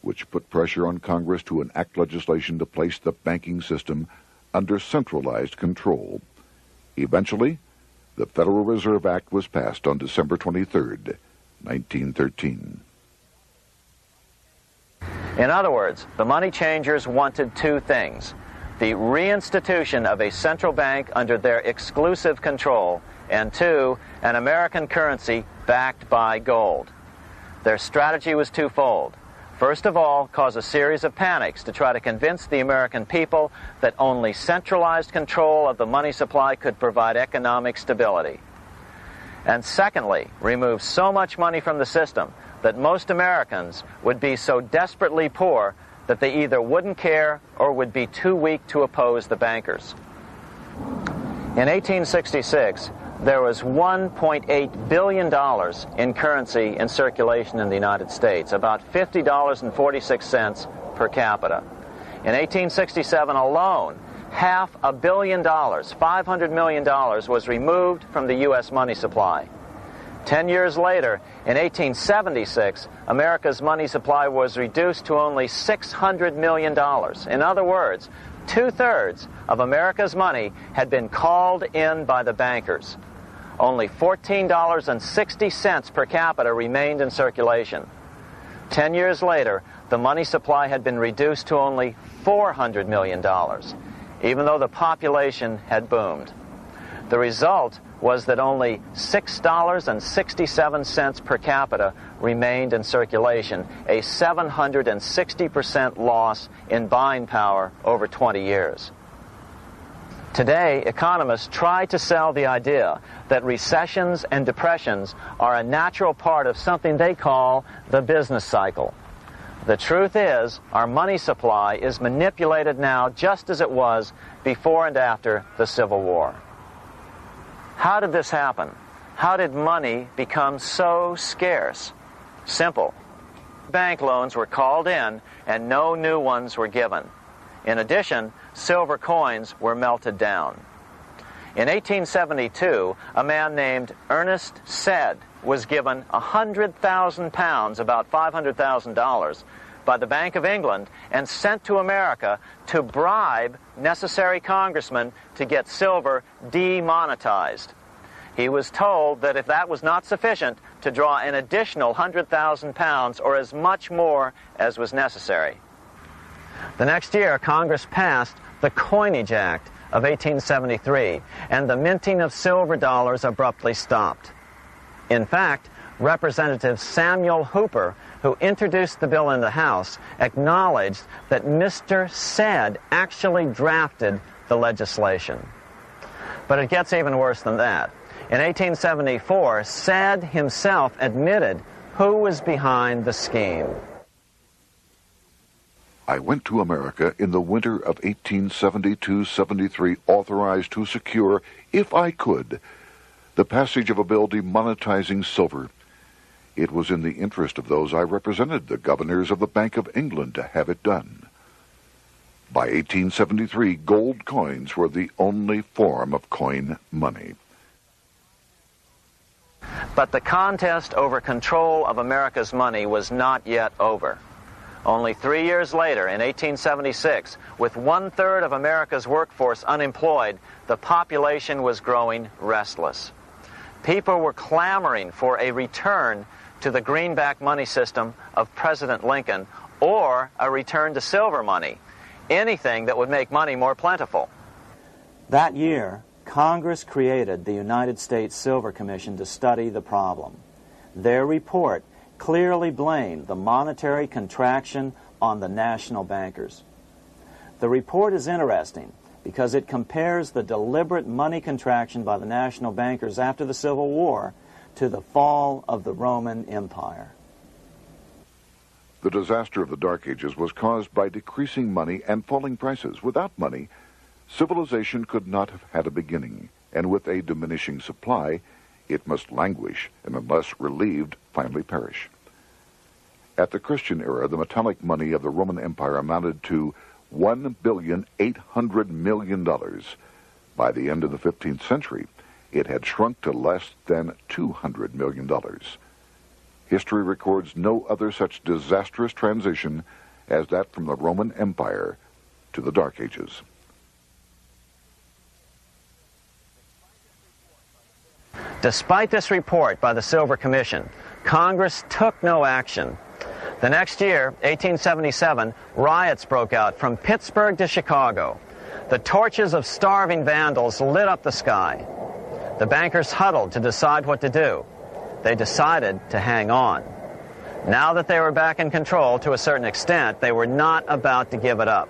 which put pressure on Congress to enact legislation to place the banking system under centralized control. Eventually, the Federal Reserve Act was passed on December 23, 1913. In other words, the money changers wanted two things: the reinstitution of a central bank under their exclusive control, and two, an American currency backed by gold. Their strategy was twofold. First of all, cause a series of panics to try to convince the American people that only centralized control of the money supply could provide economic stability. And secondly, remove so much money from the system that most Americans would be so desperately poor that they either wouldn't care or would be too weak to oppose the bankers. In 1866, there was $1.8 billion in currency in circulation in the United States, about $50.46 per capita. In 1867 alone, $500 million, $500 million, was removed from the U.S. money supply. 10 years later, in 1876, America's money supply was reduced to only $600 million. In other words, 2/3 of America's money had been called in by the bankers. Only $14.60 per capita remained in circulation. 10 years later, the money supply had been reduced to only $400 million, even though the population had boomed. The result was that only $6.67 per capita remained in circulation, a 760% loss in buying power over 20 years. Today, economists try to sell the idea that recessions and depressions are a natural part of something they call the business cycle. The truth is, our money supply is manipulated now just as it was before and after the Civil War. How did this happen? How did money become so scarce? Simple. Bank loans were called in and no new ones were given. In addition, silver coins were melted down. In 1872, a man named Ernest Sed was given 100,000 pounds, about $500,000, by the Bank of England and sent to America to bribe necessary congressmen to get silver demonetized. He was told that if that was not sufficient, to draw an additional 100,000 pounds or as much more as was necessary. The next year, Congress passed the Coinage Act of 1873, and the minting of silver dollars abruptly stopped. In fact, Representative Samuel Hooper, who introduced the bill in the House, acknowledged that Mr. Sed actually drafted the legislation. But it gets even worse than that. In 1874, Sed himself admitted who was behind the scheme. I went to America in the winter of 1872-73, authorized to secure, if I could, the passage of a bill demonetizing silver. It was in the interest of those I represented, the governors of the Bank of England, to have it done. By 1873, gold coins were the only form of coin money. But the contest over control of America's money was not yet over. Only 3 years later, in 1876, with 1/3 of America's workforce unemployed, the population was growing restless. People were clamoring for a return to the greenback money system of President Lincoln or a return to silver money, anything that would make money more plentiful. That year, Congress created the United States Silver Commission to study the problem. Their report clearly blamed the monetary contraction on the national bankers. The report is interesting because it compares the deliberate money contraction by the national bankers after the Civil War to the fall of the Roman Empire. The disaster of the Dark Ages was caused by decreasing money and falling prices. Without money, civilization could not have had a beginning, and with a diminishing supply, it must languish, and unless relieved, finally perish. At the Christian era, the metallic money of the Roman Empire amounted to $1,800,000,000. By the end of the 15th century, it had shrunk to less than $200 million. History records no other such disastrous transition as that from the Roman Empire to the Dark Ages. Despite this report by the Silver Commission, Congress took no action. The next year, 1877, riots broke out from Pittsburgh to Chicago. The torches of starving vandals lit up the sky. The bankers huddled to decide what to do. They decided to hang on. Now that they were back in control to a certain extent, they were not about to give it up.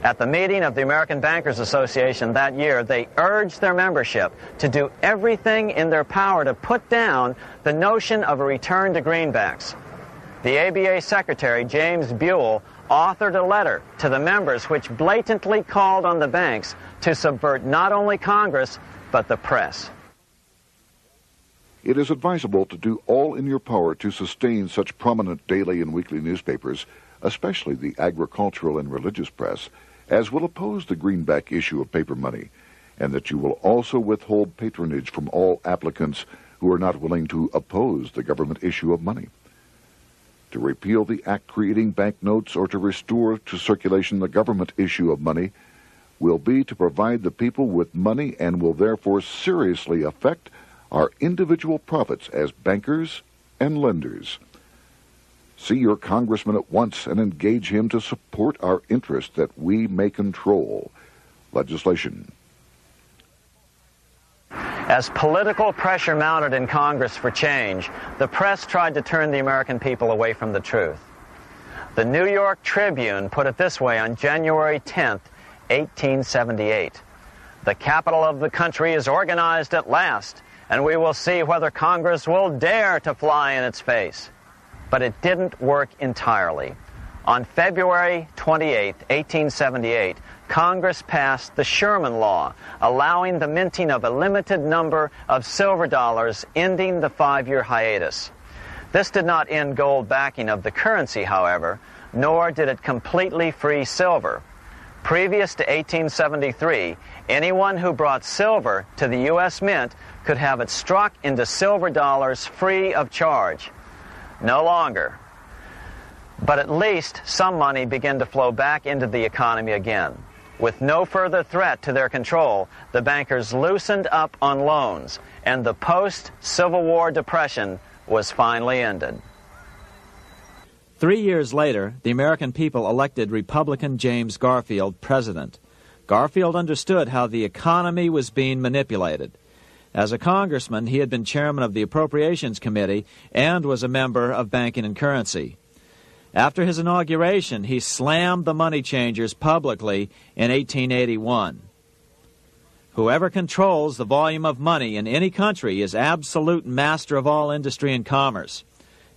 At the meeting of the American Bankers Association that year, they urged their membership to do everything in their power to put down the notion of a return to greenbacks. The ABA Secretary, James Buell, authored a letter to the members which blatantly called on the banks to subvert not only Congress, but the press. It is advisable to do all in your power to sustain such prominent daily and weekly newspapers, especially the agricultural and religious press, as will oppose the greenback issue of paper money, and that you will also withhold patronage from all applicants who are not willing to oppose the government issue of money. To repeal the act creating banknotes or to restore to circulation the government issue of money will be to provide the people with money and will therefore seriously affect our individual profits as bankers and lenders. See your congressman at once and engage him to support our interest that we may control legislation. As political pressure mounted in Congress for change, the press tried to turn the American people away from the truth. The New York Tribune put it this way on January 10th, 1878. "The capital of the country is organized at last, and we will see whether Congress will dare to fly in its face." But it didn't work entirely. On February 28, 1878, Congress passed the Sherman Law, allowing the minting of a limited number of silver dollars, ending the 5-year hiatus. This did not end gold backing of the currency, however, nor did it completely free silver. Previous to 1873, anyone who brought silver to the U.S. Mint could have it struck into silver dollars free of charge. No longer. But at least some money began to flow back into the economy again. With no further threat to their control, the bankers loosened up on loans, and the post-Civil War depression was finally ended. 3 years later, the American people elected Republican James Garfield president. Garfield understood how the economy was being manipulated. As a congressman, he had been chairman of the Appropriations Committee and was a member of Banking and Currency. After his inauguration, he slammed the money changers publicly in 1881. Whoever controls the volume of money in any country is absolute master of all industry and commerce.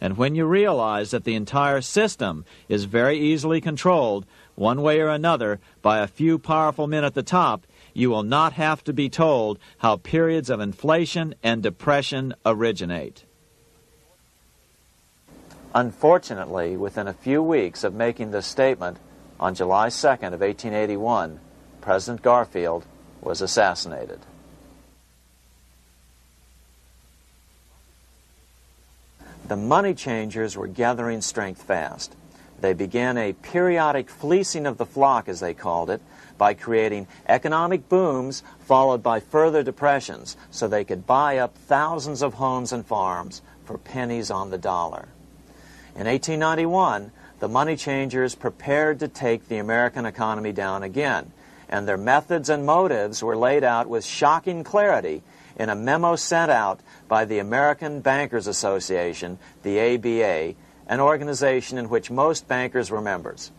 And when you realize that the entire system is very easily controlled, one way or another, by a few powerful men at the top, you will not have to be told how periods of inflation and depression originate. Unfortunately, within a few weeks of making this statement, on July 2nd of 1881, President Garfield was assassinated. The money changers were gathering strength fast. They began a periodic fleecing of the flock, as they called it, by creating economic booms followed by further depressions so they could buy up thousands of homes and farms for pennies on the dollar. In 1891, the money changers prepared to take the American economy down again, and their methods and motives were laid out with shocking clarity in a memo sent out by the American Bankers Association, the ABA, an organization in which most bankers were members.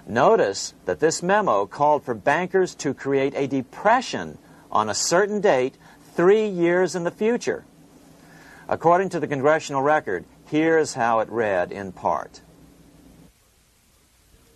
Notice that this memo called for bankers to create a depression on a certain date 3 years in the future. According to the congressional record, here's how it read in part.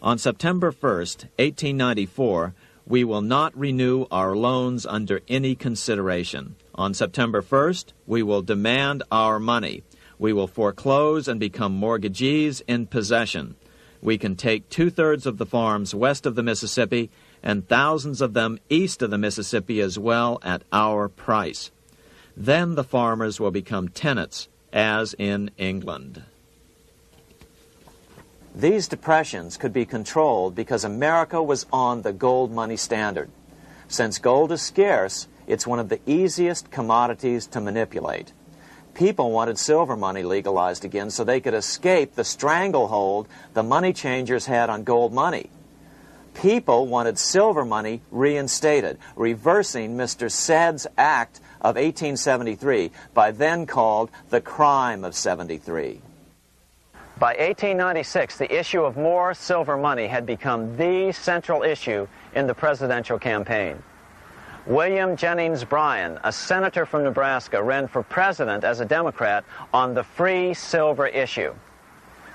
On September 1st, 1894, we will not renew our loans under any consideration. On September 1st, we will demand our money. We will foreclose and become mortgagees in possession. We can take 2/3 of the farms west of the Mississippi and thousands of them east of the Mississippi as well at our price. Then the farmers will become tenants, as in England. These depressions could be controlled because America was on the gold money standard. Since gold is scarce, it's one of the easiest commodities to manipulate. People wanted silver money legalized again so they could escape the stranglehold the money changers had on gold money. People wanted silver money reinstated, reversing Mr. Said's Act of 1873, by then called the Crime of 73. By 1896, the issue of more silver money had become the central issue in the presidential campaign. William Jennings Bryan, a senator from Nebraska, ran for president as a Democrat on the free silver issue.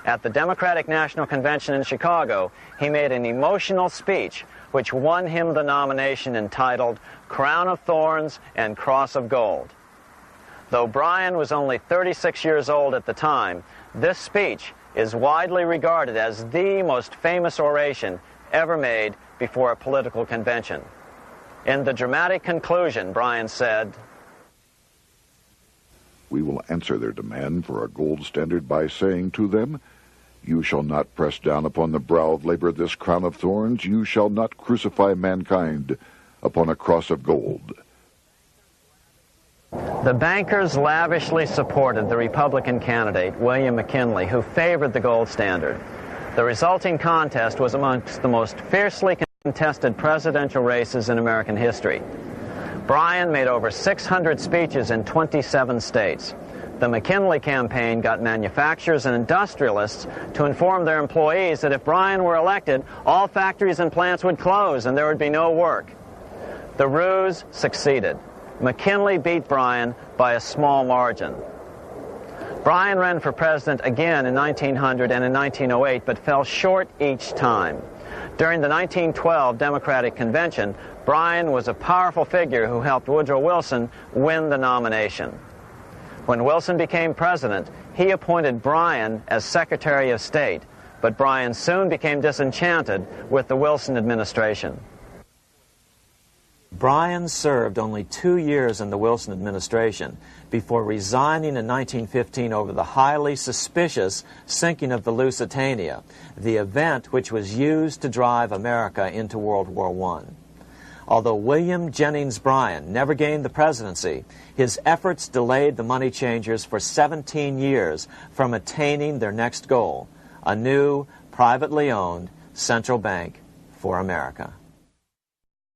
At the Democratic National Convention in Chicago, he made an emotional speech which won him the nomination entitled Crown of Thorns and Cross of Gold. Though Bryan was only 36 years old at the time, this speech is widely regarded as the most famous oration ever made before a political convention. In the dramatic conclusion, Bryan said, "We will answer their demand for a gold standard by saying to them, you shall not press down upon the brow of labor this crown of thorns. You shall not crucify mankind upon a cross of gold." The bankers lavishly supported the Republican candidate, William McKinley, who favored the gold standard. The resulting contest was amongst the most fiercely contested presidential races in American history. Bryan made over 600 speeches in 27 states. The McKinley campaign got manufacturers and industrialists to inform their employees that if Bryan were elected, all factories and plants would close and there would be no work. The ruse succeeded. McKinley beat Bryan by a small margin. Bryan ran for president again in 1900 and in 1908, but fell short each time. During the 1912 Democratic Convention, Bryan was a powerful figure who helped Woodrow Wilson win the nomination. When Wilson became president, he appointed Bryan as Secretary of State, but Bryan soon became disenchanted with the Wilson administration. Bryan served only 2 years in the Wilson administration before resigning in 1915 over the highly suspicious sinking of the Lusitania, the event which was used to drive America into World War I. Although William Jennings Bryan never gained the presidency, his efforts delayed the money changers for 17 years from attaining their next goal, a new, privately owned central bank for America.